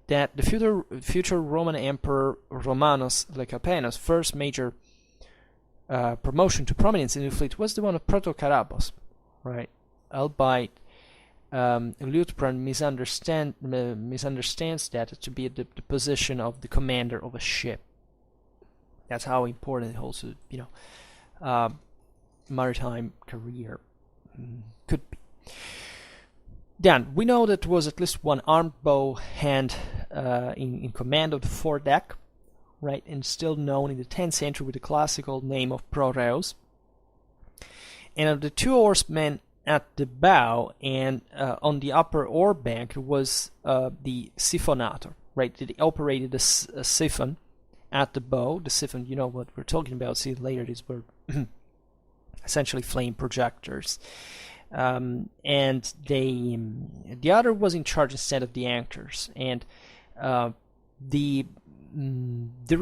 that the future Roman Emperor Romanus Lecapenus' first major promotion to prominence in the fleet was the one of Proto-Carabos, right? Albeit Liutprand misunderstands that to be the position of the commander of a ship. That's how important also, maritime career could be. Then we know that there was at least one armed bow hand in command of the foredeck, right, and still known in the 10th century with the classical name of Proreus. And of the two oarsmen at the bow and on the upper oar bank was the siphonator, right? They operated a siphon at the bow. The siphon, you know what we're talking about. See later, these were essentially flame projectors. And the other was in charge instead of the anchors. And there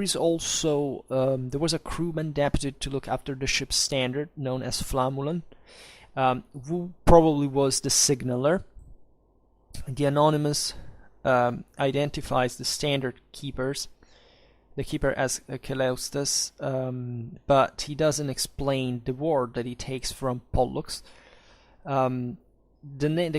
is also there was a crewman deputed to look after the ship's standard, known as Flamulan, who probably was the signaller. The anonymous identifies the standard keepers, the keeper as Keleustes, but he doesn't explain the word that he takes from Pollux. The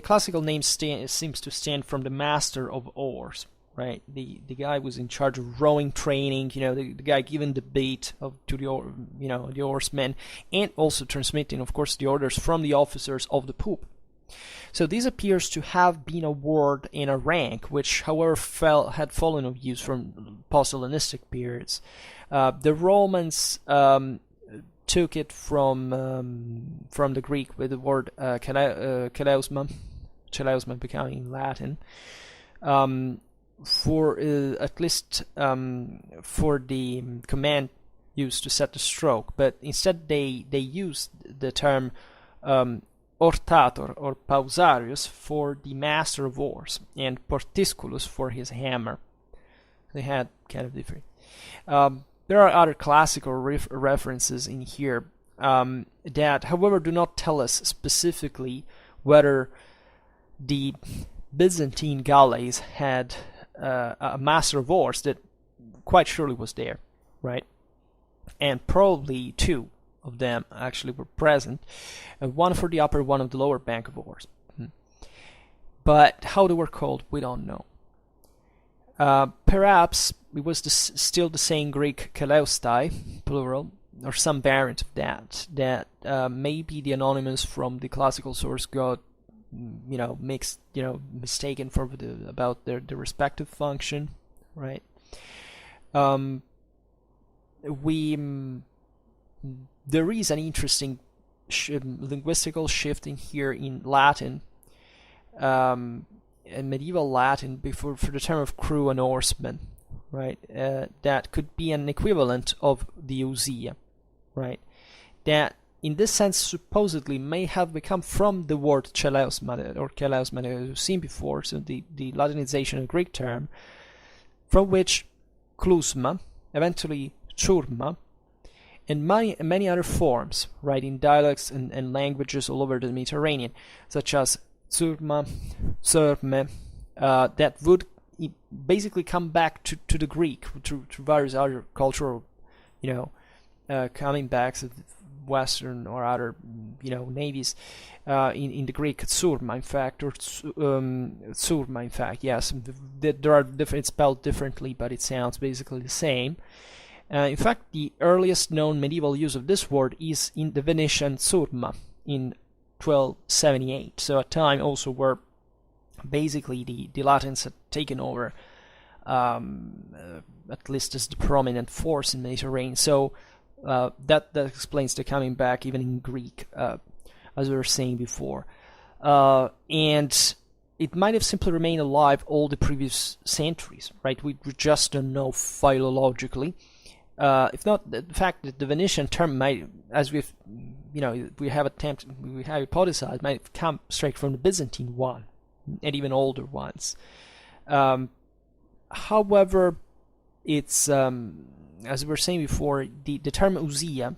classical name seems to stand from the master of oars, right? The guy was in charge of rowing training, the guy giving the bait to the oarsmen, and also transmitting, of course, the orders from the officers of the poop. So this appears to have been a word and a rank, which, however, had fallen of use from post-Hellenistic periods. The Romans took it from the Greek with the word keleusma becoming Latin, for at least for the command used to set the stroke. But instead they used the term ortator or pausarius for the master of oars, and portisculus for his hammer. They had kind of different. There are other classical references in here that, however, do not tell us specifically whether the Byzantine galleys had a master of oars that quite surely was there, right? And probably two of them actually were present, one for the upper, one of the lower bank of oars. But how they were called, we don't know. Perhaps it was still the same Greek keleustai, plural, or some variant of that maybe the anonymous from the classical source got mistaken for about their respective function, right? There is an interesting linguistical shift in here in Latin, in medieval Latin, for the term of crew and oarsman, right? That could be an equivalent of the ousia, right? That in this sense supposedly may have become from the word keleusma or keleusma as we've seen before, so the Latinization of Greek term, from which klusma, eventually churma, and many other forms, right, in dialects and languages all over the Mediterranean, such as surma, surme, that would basically come back to the Greek to various other cultural, coming backs of Western or other, navies, in the Greek surma, in fact, or surma, in fact, yes. There are different, it's spelled differently, but it sounds basically the same. In fact, the earliest known medieval use of this word is in the Venetian surma in 1278, so a time also where basically the Latins had taken over, at least as the prominent force in the Mediterranean. So that explains the coming back even in Greek, as we were saying before. And it might have simply remained alive all the previous centuries, right? We just don't know philologically. If not the fact that the Venetian term might, as we have hypothesized, might have come straight from the Byzantine one, and even older ones. However, it's as we were saying before, the term ousia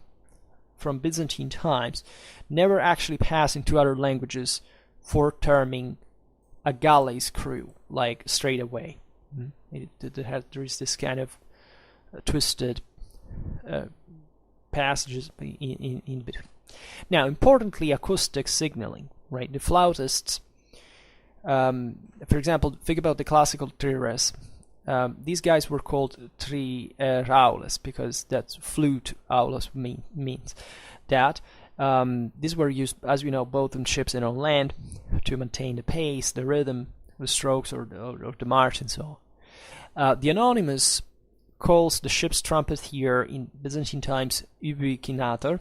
from Byzantine times never actually passed into other languages for terming a galleys crew, like straight away. There is this kind of twisted passages in between. Now, importantly, acoustic signaling, right? The flautists, for example, think about the classical trires. These guys were called triaules because that's flute aulus means that. These were used, as we know, both on ships and on land to maintain the pace, the rhythm, the strokes, or the march, and so on. The anonymous calls the ship's trumpet here in Byzantine times ubicinator.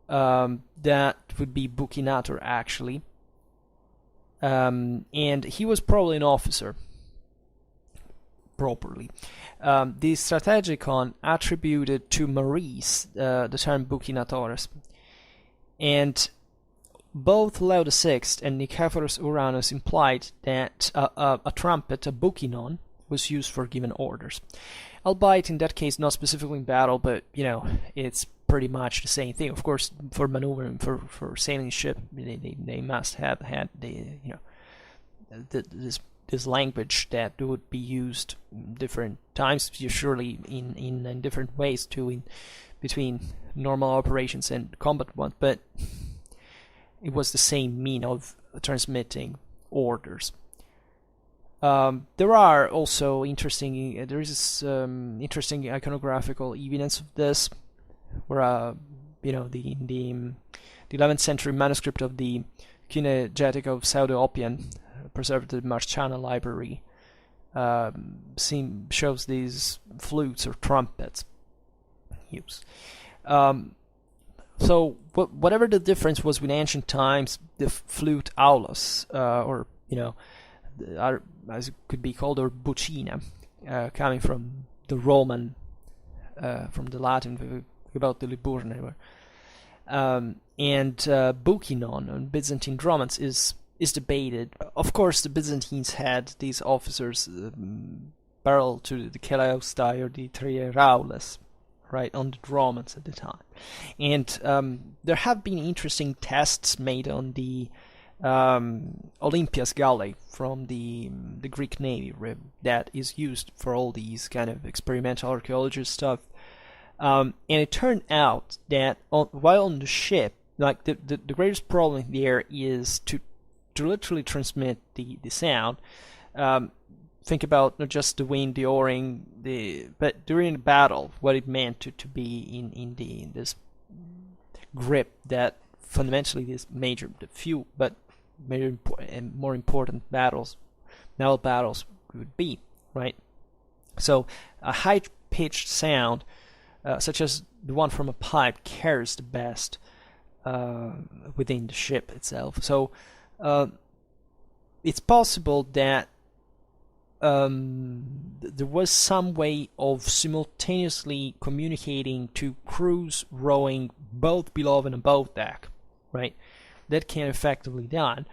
That would be bucinator, actually. And he was probably an officer, properly. The Strategicon attributed to Maurice the term bucinatores. And both Leo VI and Nicephorus Uranus implied that a trumpet, a bucinon, was used for giving orders. Albeit in that case not specifically in battle, but it's pretty much the same thing. Of course, for maneuvering, for sailing ship, they must have had this this language that would be used different times, surely in different ways too, in between normal operations and combat ones, but it was the same mean of transmitting orders. There are also interesting iconographical evidence of this, where the 11th century manuscript of the Kynegetic of Pseudo-Oppian, preserved at the Marciana Library, shows these flutes or trumpets used. So whatever the difference was with ancient times, the flute aulus, or as it could be called, or buccina, coming from the Roman, from the Latin about the Liburne, and buccinon on Byzantine Romans is debated. Of course, the Byzantines had these officers parallel to the Kelaustai or the Trieraules, right, on the Romans at the time. And there have been interesting tests made on the Olympias galley from the Greek Navy that is used for all these kind of experimental archaeology stuff. And it turned out that while on the ship, like the greatest problem there is to literally transmit the sound. Think about not just the wind, the oaring, but during the battle, what it meant to be in this grip that fundamentally this more important naval battles would be, right? So a high-pitched sound, such as the one from a pipe, carries the best within the ship itself. So it's possible that there was some way of simultaneously communicating to crews rowing both below and above deck, right? That can effectively done.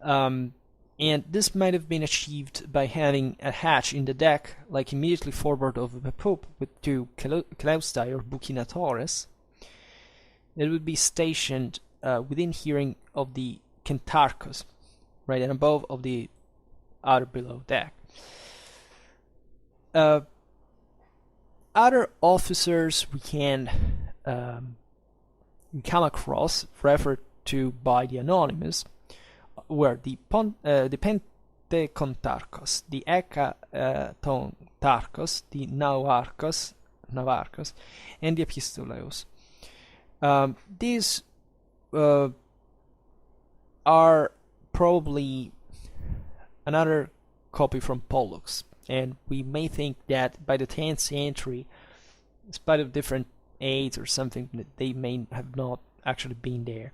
And this might have been achieved by having a hatch in the deck, like immediately forward of the poop, with two claustai or buccinatores. It would be stationed within hearing of the kentarchos, right, and above of the other below deck. Other officers we can come across, referred to by the Anonymous, were the pentecontarchos, the ecatontarchos, the navarchos, and the epistoleus. These are probably another copy from Pollux, and we may think that by the 10th century, in spite of different aids or something, that they may have not actually been there.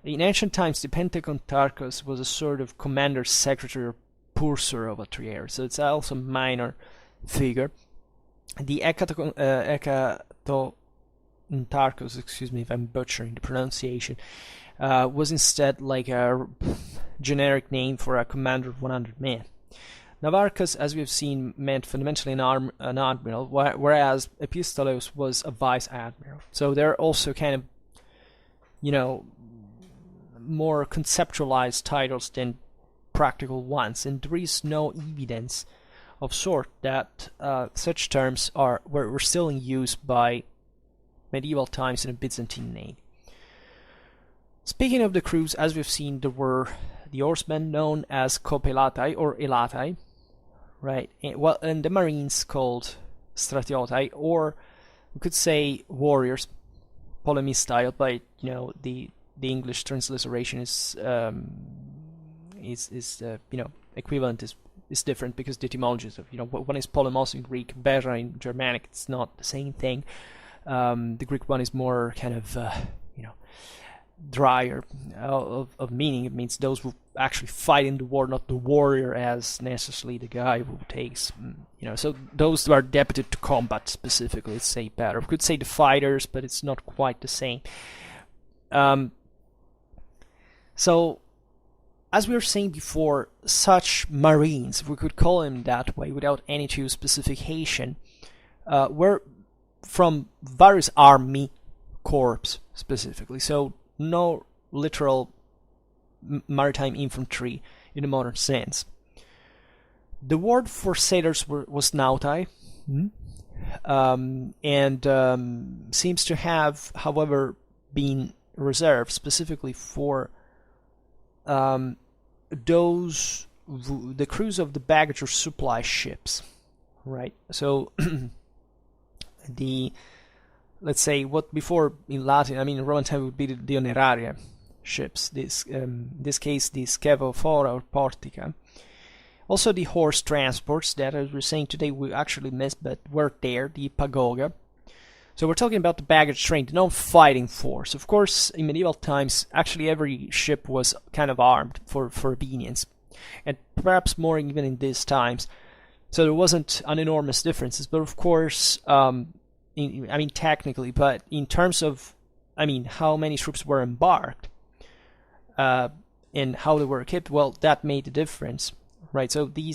In ancient times, the pentecontarchos was a sort of commander, secretary, or purser of a trier, so it's also a minor figure. The ecatontarchos, excuse me if I'm butchering the pronunciation, was instead like a generic name for a commander of 100 men. Navarchus, as we've seen, meant fundamentally an admiral, whereas Epistoleus was a vice admiral. So they're also kind of, more conceptualized titles than practical ones, and there is no evidence of sort that such terms were still in use by medieval times in the Byzantine Navy. Speaking of the crews, as we've seen, there were the horsemen known as copelatai or elatai, right? And the marines called stratiotai, or we could say warriors, polemistai, but the English transliteration is equivalent is different because the etymologies of one is polemos in Greek, bera in Germanic. It's not the same thing. The Greek one is more kind of drier of meaning. It means those who actually fight in the war, not the warrior as necessarily the guy who takes, so those who are deputed to combat specifically, let's say better. We could say the fighters, but it's not quite the same. So, as we were saying before, such marines, if we could call them that way without any true specification, were from various army corps specifically. So, no literal maritime infantry in the modern sense. The word for sailors was nautai, and seems to have, however, been reserved specifically for the crews of the baggage or supply ships, right? So let's say what before in Latin, I mean in Roman time would be the oneraria ships. In this case, the scaevophora or portica. Also the horse transports that, as we're saying today, we actually missed, but were there, the pagoga. So we're talking about the baggage train, the non-fighting force. Of course, in medieval times, actually every ship was kind of armed for convenience, and perhaps more even in these times. So there wasn't an enormous differences, but of course, technically, but in terms of, how many troops were embarked, and how they were equipped, well, that made a difference. Right, so the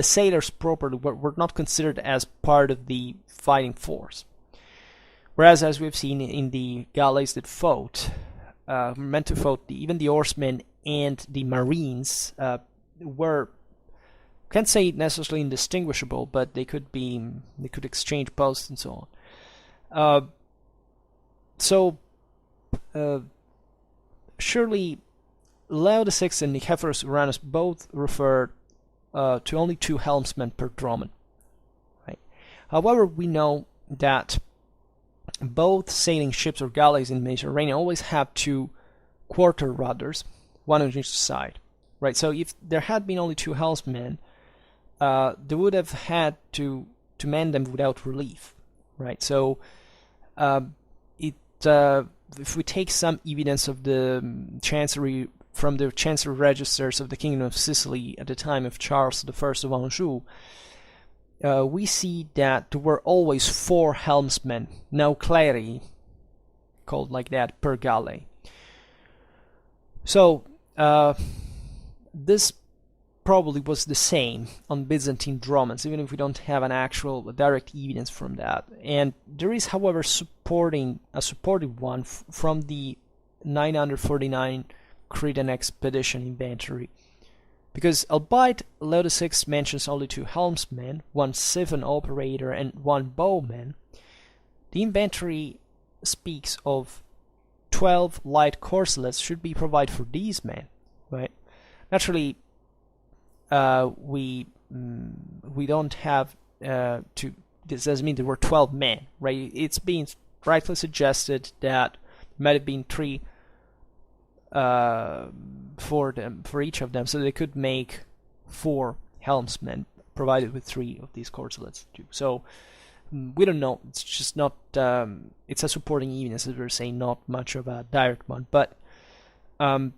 sailors properly were not considered as part of the fighting force. Whereas, as we've seen in the galleys that fought, meant to fight, even the horsemen and the marines were, can't say necessarily indistinguishable, but they could exchange posts and so on. Surely Leo VI and Nicephorus Uranus both refer to only 2 helmsmen per dromon. Right? However, we know that both sailing ships or galleys in the Mediterranean always have 2 quarter rudders, one on each side. Right? So if there had been only 2 helmsmen, they would have had to man them without relief. Right? So if we take some evidence of the chancery from the chancery registers of the Kingdom of Sicily at the time of Charles I of Anjou, we see that there were always 4 helmsmen, naucleri, called like that, per galley. So this probably was the same on Byzantine dromons, even if we don't have an actual direct evidence from that. And there is, however, a supporting one from the 949 Cretan expedition inventory, because albeit Leo VI mentions only 2 helmsmen, 1 siphon operator and 1 bowman, the inventory speaks of 12 light corselets should be provided for these men. Right? Naturally, we don't have to. This doesn't mean there were 12 men, right? It's being rightly suggested that there might have been 3. For each of them, so they could make 4 helmsmen, provided with 3 of these corselets too. So we don't know. It's just not. It's a supporting evidence, as we're saying, not much of a direct one. But let's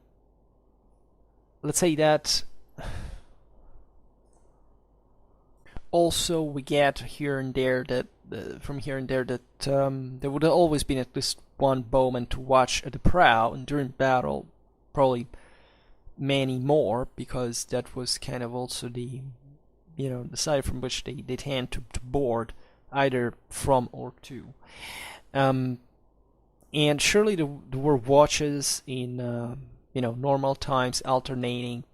say that. Also, we get here and there that there would have always been at least 1 bowman to watch at the prow, and during battle, probably many more, because that was kind of also the side from which they tend to board, either from or to. And surely there were watches in normal times alternating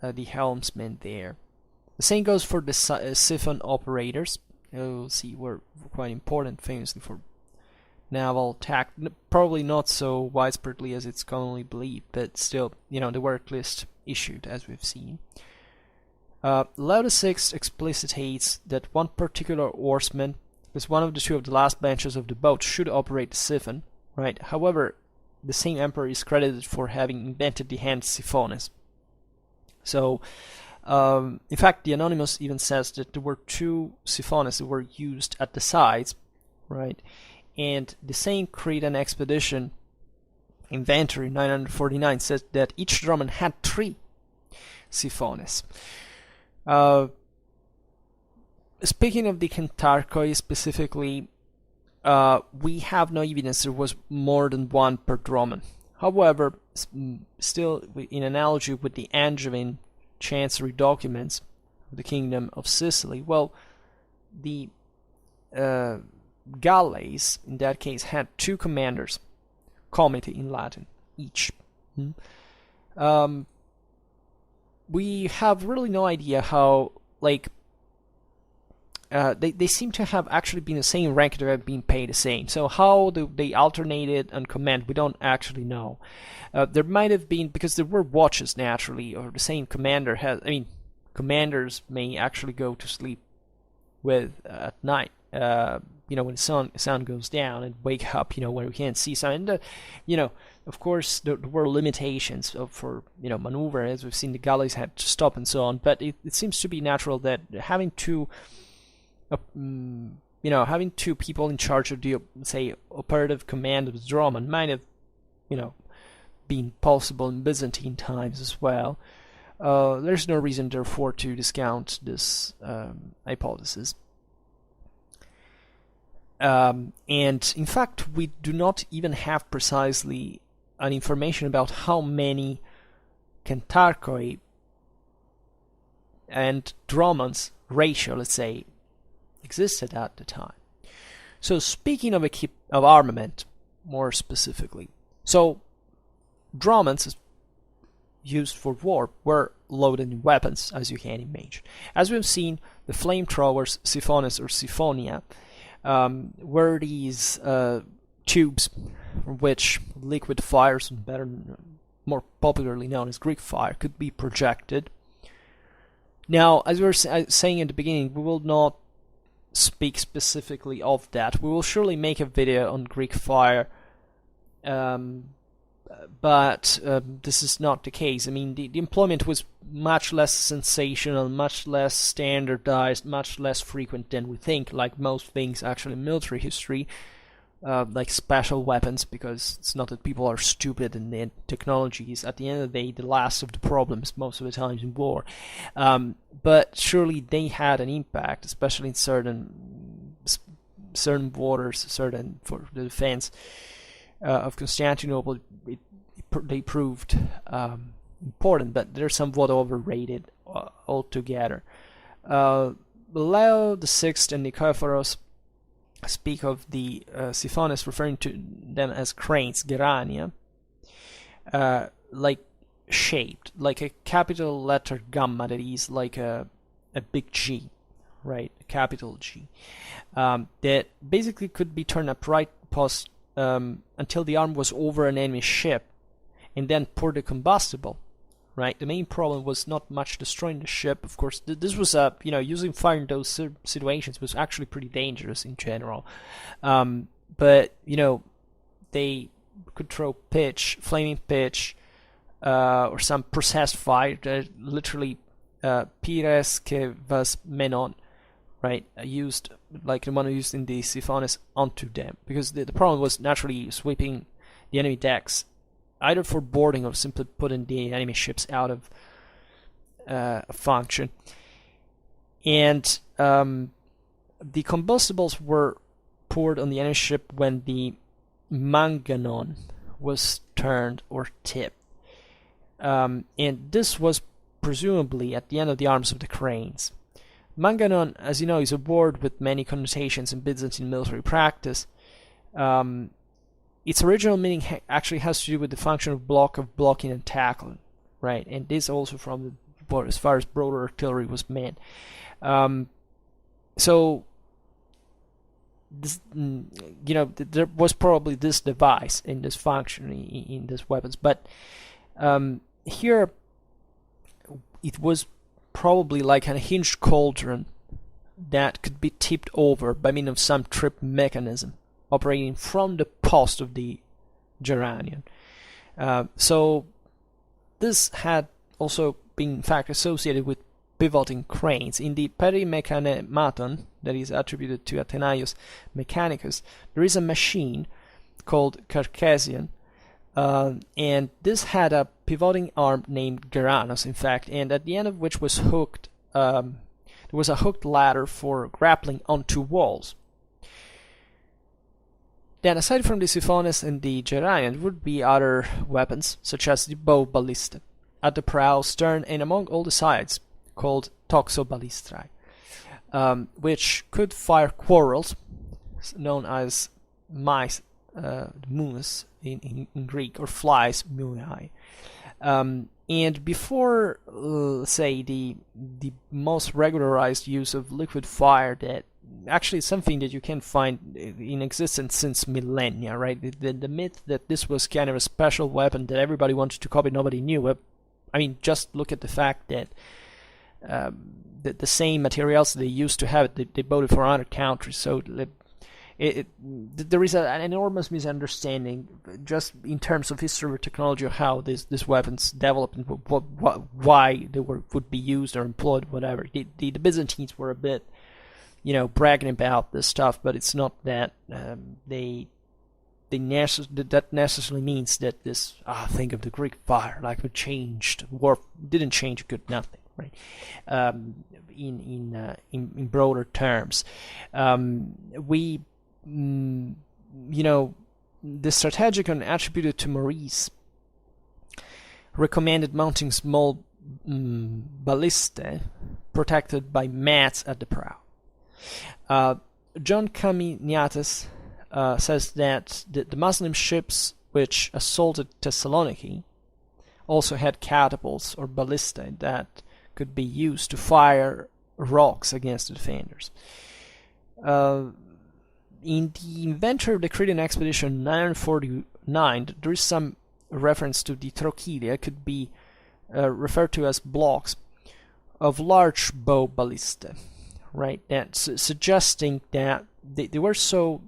the helmsmen there. The same goes for the siphon operators. You'll see were quite important, famously for naval attack. Probably not so widespreadly as it's commonly believed, but still, they were at least issued, as we've seen. Leo VI explicitates that one particular horseman, as one of the 2 of the last benches of the boat, should operate the siphon. Right? However, the same emperor is credited for having invented the hand siphones. So, in fact, the Anonymous even says that there were 2 siphones that were used at the sides, right? And the same Cretan expedition inventory 949 says that each dromon had 3 siphones. Speaking of the Kentarchoi specifically, we have no evidence there was more than 1 per dromon. However, still in analogy with the Angevin chancery documents of the Kingdom of Sicily, well, the galleys in that case had 2 commanders, comiti in Latin, each. we have really no idea how, like, they seem to have actually been the same rank, they have been paid the same. So how they alternated on command, we don't actually know. There might have been, because there were watches naturally, or the same commander has, I mean, commanders may actually go to sleep with at night, when the sun goes down, and wake up, when we can't see sun. And, of course, there were limitations for, maneuver, as we've seen the galleys had to stop and so on. But it seems to be natural that having two people in charge of the, say, operative command of the drama might have, been possible in Byzantine times as well. There's no reason, therefore, to discount this hypothesis. And in fact, we do not even have precisely an information about how many kentarchoi and dromons ratio, let's say, existed at the time. So speaking of armament, more specifically, so dromons used for war were loaded in weapons, as you can imagine. As we've seen, the flamethrowers, siphones or siphonia, were these tubes from which liquid fires, more popularly known as Greek fire, could be projected. Now, as we were saying at the beginning, we will not speak specifically of that. We will surely make a video on Greek fire, but this is not the case. I mean, the employment was much less sensational, much less standardized, much less frequent than we think, like most things actually in military history, like special weapons, because it's not that people are stupid and the technology is, at the end of the day, the last of the problems most of the times in war. But surely they had an impact, especially in certain waters, for the defense of Constantinople. They proved important, but they're somewhat overrated altogether. Leo VI and Nikephoros speak of the siphones, referring to them as cranes, gerania, like shaped, like a capital letter gamma, that is like a big G, right? A capital G, that basically could be turned upright until the arm was over an enemy ship, and then pour the combustible. Right, the main problem was not much destroying the ship. Of course, this was using fire in those situations was actually pretty dangerous in general. But they could throw pitch, flaming pitch, or some processed fire, literally pires que vas menon, right? Used like the one used in the siphones onto them, because the problem was naturally sweeping the enemy decks, either for boarding or simply putting the enemy ships out of function. And the combustibles were poured on the enemy ship when the manganon was turned or tipped. And this was presumably at the end of the arms of the cranes. Manganon, as you know, is a word with many connotations in Byzantine military practice. Its original meaning actually has to do with the function of blocking and tackling, right? And this also from as far as broader artillery was meant. So this, there was probably this device in this function in these weapons, but here it was probably like a hinged cauldron that could be tipped over by means of some trip mechanism operating from the post of the geranium. So this had also been in fact associated with pivoting cranes. In the Perimechanematon, that is attributed to Athenaios Mechanicus, there is a machine called Carcassian, and this had a pivoting arm named Geranos, in fact, and at the end of which was hooked, there was a hooked ladder for grappling onto walls. Then, aside from the siphones and the geranium, there would be other weapons, such as the bow ballista, at the prow, stern, and among all the sides, called toxobalistrae, which could fire quarrels, known as mice, mus in Greek, or flies, munai. And before, say, the most regularized use of liquid fire, that actually is something that you can find in existence since millennia, right? The myth that this was kind of a special weapon that everybody wanted to copy, nobody knew. I mean, just look at the fact that the same materials they used to have it, they bought it for other countries. So there is an enormous misunderstanding just in terms of history or technology of how these weapons developed and why they would be used or employed, whatever. The Byzantines were a bit, bragging about this stuff, but it's not that that necessarily means that this think of the Greek fire, like it changed war, didn't change good nothing, right? In broader terms, the strategicon attributed to Maurice recommended mounting small ballistae protected by mats at the prow. John Caminiatis says that the Muslim ships which assaulted Thessaloniki also had catapults or ballistae that could be used to fire rocks against the defenders. In the inventory of the Cretan expedition 949, there is some reference to the trochidea, could be referred to as blocks of large bow ballistae, right? That's suggesting that they were so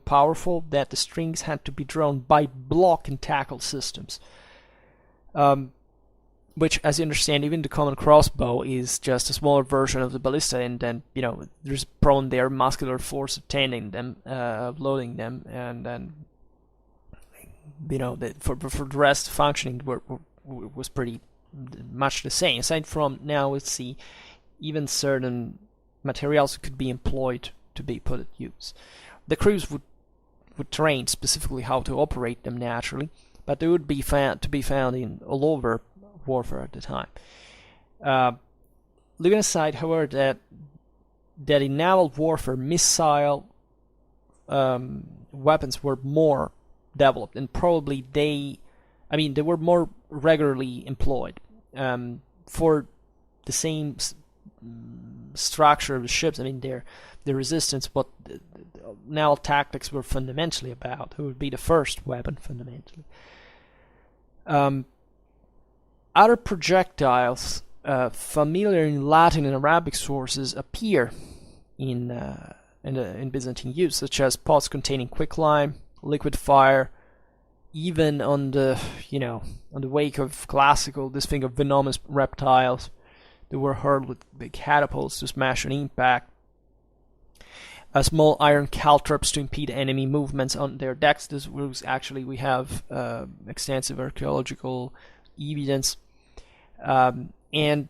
powerful that the strings had to be drawn by block and tackle systems. Which, as you understand, even the common crossbow is just a smaller version of the ballista, and then, there's prone their muscular force of tending them, loading them, and then, for the rest, functioning was pretty much the same. Aside from, now we see even certain materials could be employed to be put at use. The crews would train specifically how to operate them naturally, but they would be found in all over warfare at the time. Leaving aside, however, that in naval warfare, missile weapons were more developed, and probably they were more regularly employed for the same structure of the ships. Their resistance, what naval tactics were fundamentally about. Who would be the first weapon fundamentally? Other projectiles familiar in Latin and Arabic sources appear in Byzantine use, such as pots containing quicklime, liquid fire, even on the wake of this thing of venomous reptiles that were hurled with big catapults to smash an impact. Small iron caltrops to impede enemy movements on their decks. This was actually, we have extensive archaeological evidence, and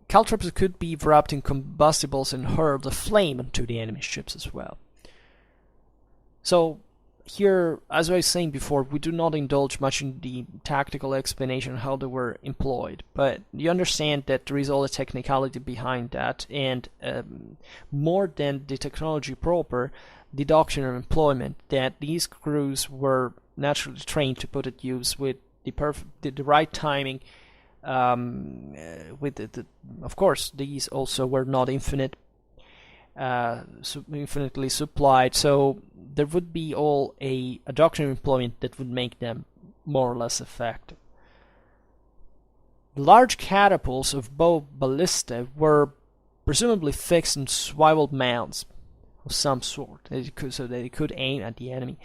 caltrops could be wrapped in combustibles and hurled aflame onto the enemy ships as well. So here, as I was saying before, we do not indulge much in the tactical explanation of how they were employed, but you understand that there is all the technicality behind that, and more than the technology proper, the doctrine of employment, that these crews were naturally trained to put at use with the right timing. Of course, these also were not infinitely supplied, so there would be all a doctrine of employment that would make them more or less effective. Large catapults of bow ballistae were presumably fixed in swiveled mounts of some sort, so that they could aim at the enemy.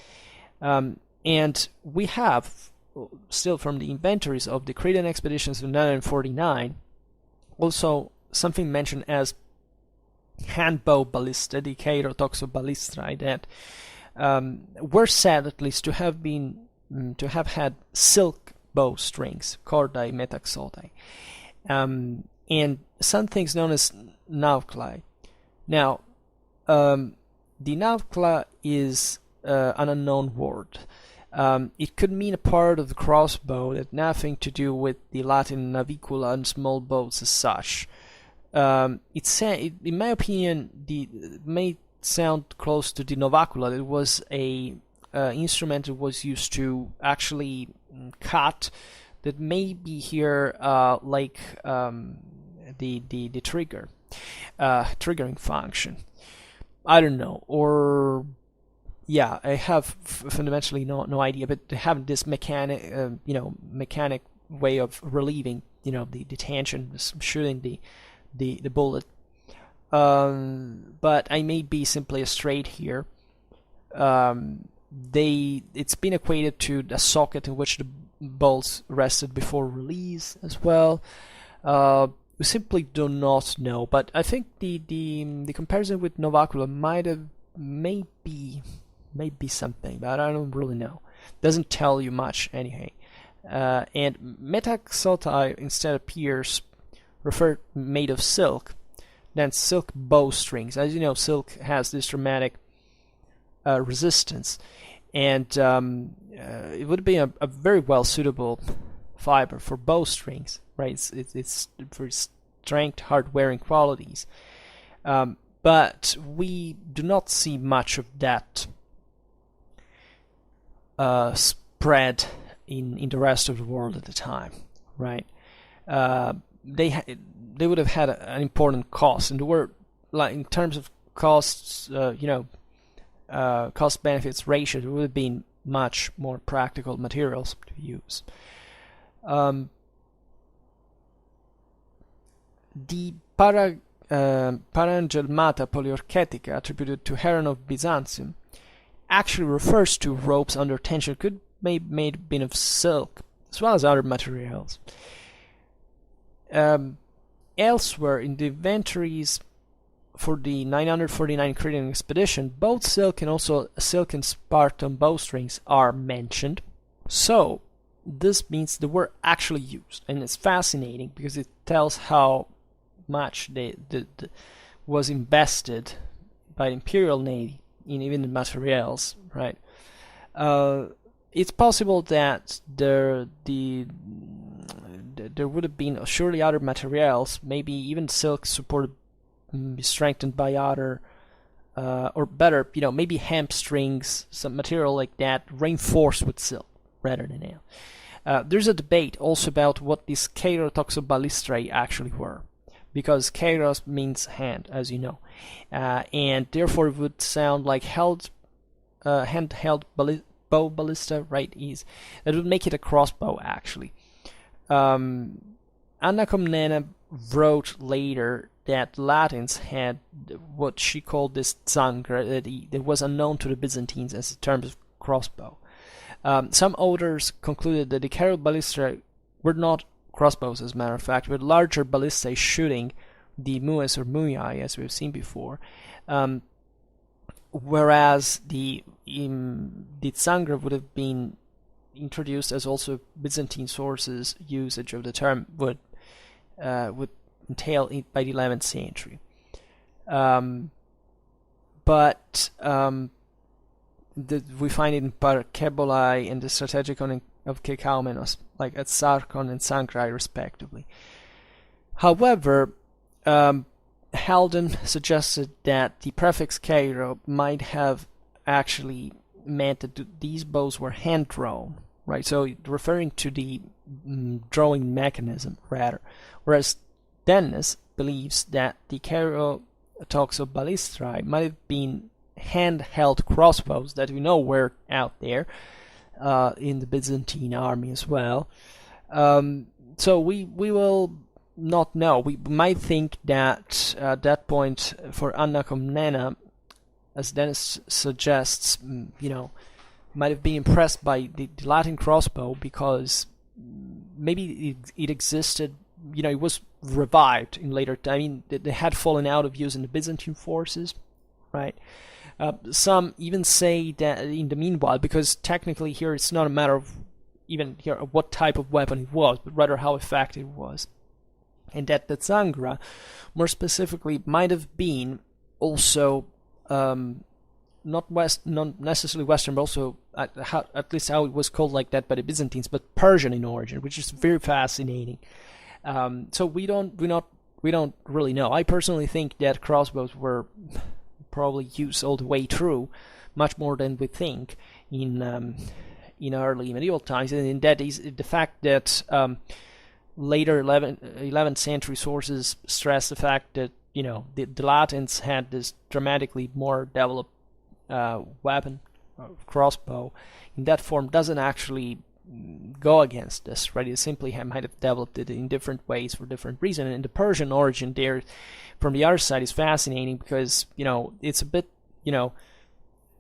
And we have, still from the inventories of the Cretan expeditions of 949, also something mentioned as handbow ballistae, the Keirotoxo ballistrae, that were said at least to have had silk bow strings, cordae metaxotae, and some things known as naukla. Now, the naukla is an unknown word. It could mean a part of the crossbow that had nothing to do with the Latin navicula and small bows as such. In my opinion, it may sound close to the novacula. It was a instrument that was used to actually cut that may be here like the trigger, triggering function. I don't know, or yeah, I have fundamentally no idea, but having this mechanic way of relieving the tension, shooting the bullet. But I may be simply straight here. It's been equated to the socket in which the bolts rested before release as well. We simply do not know, but I think the comparison with Novacula may be something, but I don't really know. Doesn't tell you much anyway. And metaxotai instead appears made of silk. Then silk bowstrings. As you know, silk has this dramatic resistance, and it would be a very well suitable fiber for bowstrings, right? It's for strength, hard wearing qualities. But we do not see much of that spread in the rest of the world at the time, right? They would have had an important cost, and there were, like, in terms of costs, cost benefits ratio, there would have been much more practical materials to use. The Parangelmata polyarchetica attributed to Heron of Byzantium actually refers to ropes under tension, could may have been of silk as well as other materials. Elsewhere in the inventories for the 949 Cretan expedition, both silk and also silk and Spartan bowstrings are mentioned. So this means they were actually used, and it's fascinating because it tells how much was invested by the Imperial Navy in even the materials, right? It's possible that there would have been surely other materials, maybe even silk supported, strengthened by other, or better, maybe hemp strings, some material like that, reinforced with silk rather than nail. There's a debate also about what these kairotoxobalistrae actually were, because kairos means hand, as you know, and therefore it would sound like handheld bow ballista, right? That would make it a crossbow, actually. Anna Comnena wrote later that Latins had what she called this zangra that was unknown to the Byzantines as a term of crossbow. Some authors concluded that the Cairo ballistae were not crossbows, as a matter of fact, but larger ballistae shooting the mues or muyai, as we've seen before, whereas the zangra would have been introduced as also Byzantine sources usage of the term would entail by the 11th century. But we find it in Parkebolai and the Strategicon of Kekaumenos, like at Sarkon and Sankrai respectively. However, Halden suggested that the prefix Cairo might have actually meant that these bows were hand-drawn, right? So referring to the drawing mechanism, rather. Whereas Dennis believes that the kairotoxobalistrae might have been hand-held crossbows that we know were out there in the Byzantine army as well. So we will not know. We might think that at that point, for Anna Comnena, as Dennis suggests, might have been impressed by the Latin crossbow because maybe it existed. It was revived in later time. I mean, they had fallen out of use in the Byzantine forces, right? Some even say that in the meanwhile, because technically here it's not a matter of even here what type of weapon it was, but rather how effective it was. And that the zangra, more specifically, might have been also not necessarily Western, but also at least how it was called like that by the Byzantines, but Persian in origin, which is very fascinating. So we don't really know. I personally think that crossbows were probably used all the way through, much more than we think in in early medieval times, and in that is the fact that later 11th century sources stress the fact that the Latins had this dramatically more developed weapon, crossbow, in that form doesn't actually go against this, right? It simply might have developed it in different ways for different reasons. And the Persian origin there, from the other side, is fascinating because it's a bit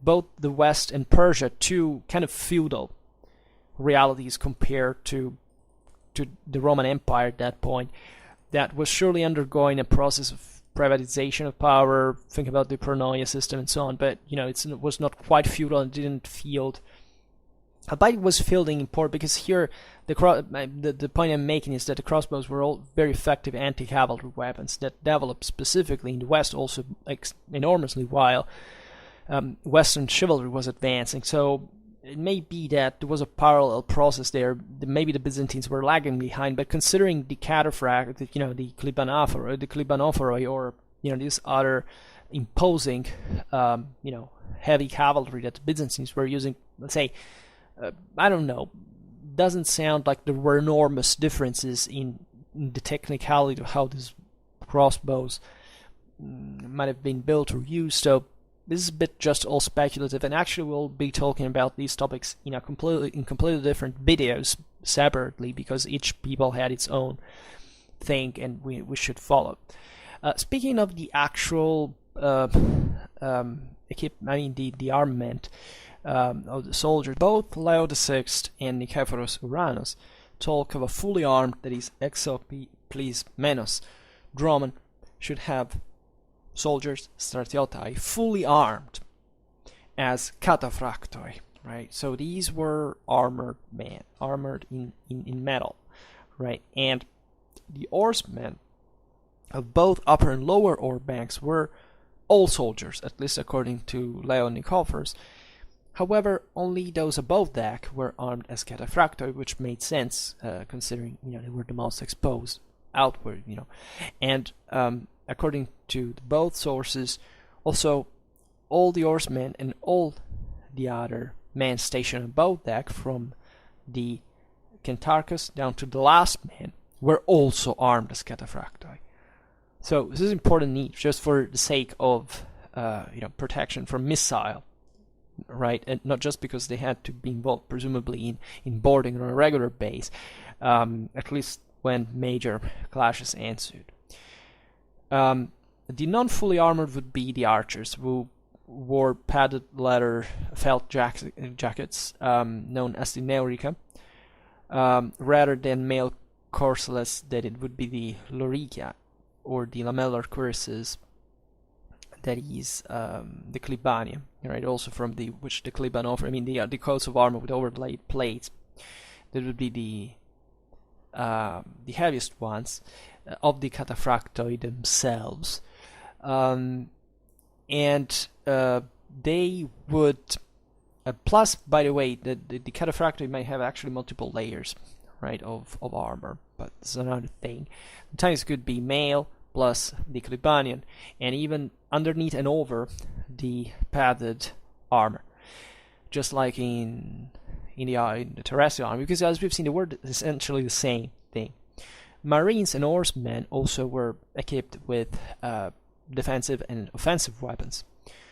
both the West and Persia, two kind of feudal realities compared to the Roman Empire at that point, that was surely undergoing a process of privatization of power. Think about the Pronoia system and so on, but it was not quite feudal and didn't field. But it was fielding important because here the point I'm making is that the crossbows were all very effective anti-cavalry weapons that developed specifically in the West also enormously while Western chivalry was advancing. So it may be that there was a parallel process there. Maybe the Byzantines were lagging behind, but considering the cataphract, the Klibanophoroi, or these other imposing, heavy cavalry that the Byzantines were using, let's say, I don't know, doesn't sound like there were enormous differences in the technicality of how these crossbows might have been built or used. So this is a bit just all speculative, and actually we'll be talking about these topics in completely different videos separately, because each people had its own thing and we should follow. Speaking of the actual the armament of the soldiers, both Leo VI and Nikephoros Uranos talk of a fully armed, that is exoples menos, Roman should have soldiers, stratiotai, fully armed as cataphractoi, right? So these were armored men, armored in metal, right? And the horsemen of both upper and lower Or banks were all soldiers, at least according to Leo Nikephoros. However, only those above deck were armed as cataphractoi, which made sense considering they were the most exposed outward, and according to both sources, also all the horsemen and all the other men stationed above deck, from the Kentarchus down to the last man, were also armed as cataphractoi. So this is important need just for the sake of protection from missile, right? And not just because they had to be involved presumably in boarding on a regular base, at least when major clashes ensued. The non-fully armored would be the archers, who wore padded leather felt jackets known as the neurica, rather than mail corselets that it would be the lorica, or the lamellar cuirasses, that is the Klibania, right? Also from which the Klibanov, the coats of armor with overlaid plates, that would be the heaviest ones of the cataphractoi themselves, and they would plus, by the way, the cataphractoi might have actually multiple layers, right, of armor, but it's another thing. Sometimes it could be mail plus the Klibanian, and even underneath and over the padded armor, just like in the terrestrial army, because as we've seen, they were essentially the same thing. Marines and horsemen also were equipped with defensive and offensive weapons.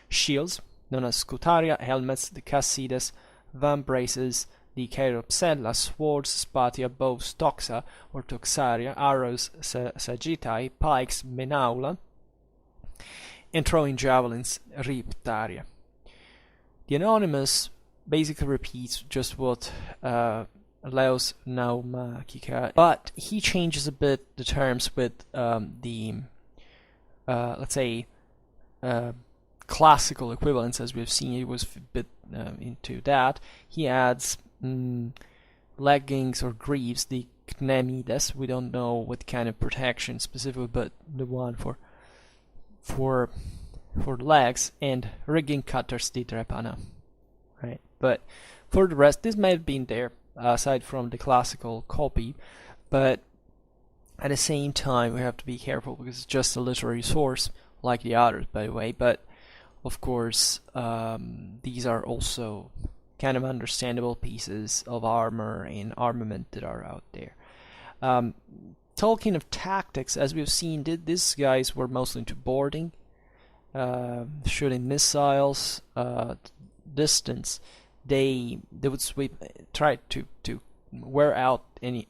Shields, known as scutaria, helmets, the cassides, vambraces, the cheiropsella, swords, spatia, bows, toxa or toxaria, arrows, sagittai, pikes, menaula, and throwing javelins, riptaria. The Anonymous basically repeats just what Leos Naumachica, but he changes a bit the terms with let's say, classical equivalents, as we've seen. He was a bit into that. He adds leggings or greaves, the knemides. We don't know what kind of protection specifically, but the one for legs, and rigging cutters, the drepana, right? But for the rest, this may have been there aside from the classical copy, but at the same time we have to be careful because it's just a literary source, like the others, by the way. But of course, these are also kind of understandable pieces of armor and armament that are out there. Talking of tactics, as we've seen, these guys were mostly into boarding, shooting missiles, distance. They would try to wear out any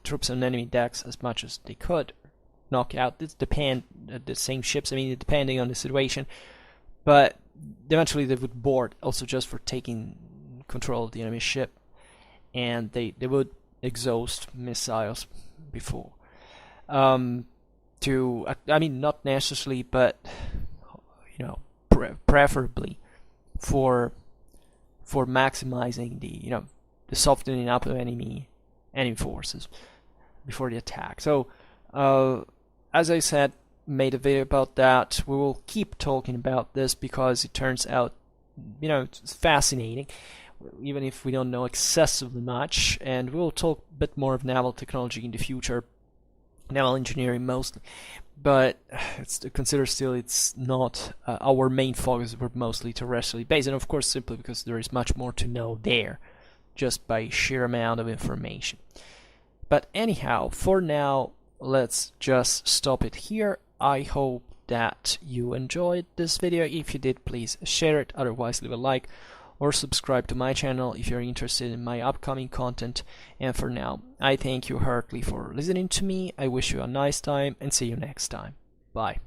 troops on enemy decks as much as they could, knock out the same ships. I mean, depending on the situation, but eventually they would board, also just for taking control of the enemy ship, and they would exhaust missiles before. I mean, not necessarily, but preferably for maximizing the softening up of enemy forces before the attack. So, as I said, made a video about that. We will keep talking about this because it turns out, it's fascinating, even if we don't know excessively much. And we'll talk a bit more of naval technology in the future, naval engineering mostly. But consider still it's not our main focus. We're mostly terrestrially based, and of course simply because there is much more to know there, just by sheer amount of information. But anyhow, for now, let's just stop it here. I hope that you enjoyed this video. If you did, please share it. Otherwise, leave a like or subscribe to my channel if you're interested in my upcoming content. And for now, I thank you heartily for listening to me. I wish you a nice time and see you next time. Bye.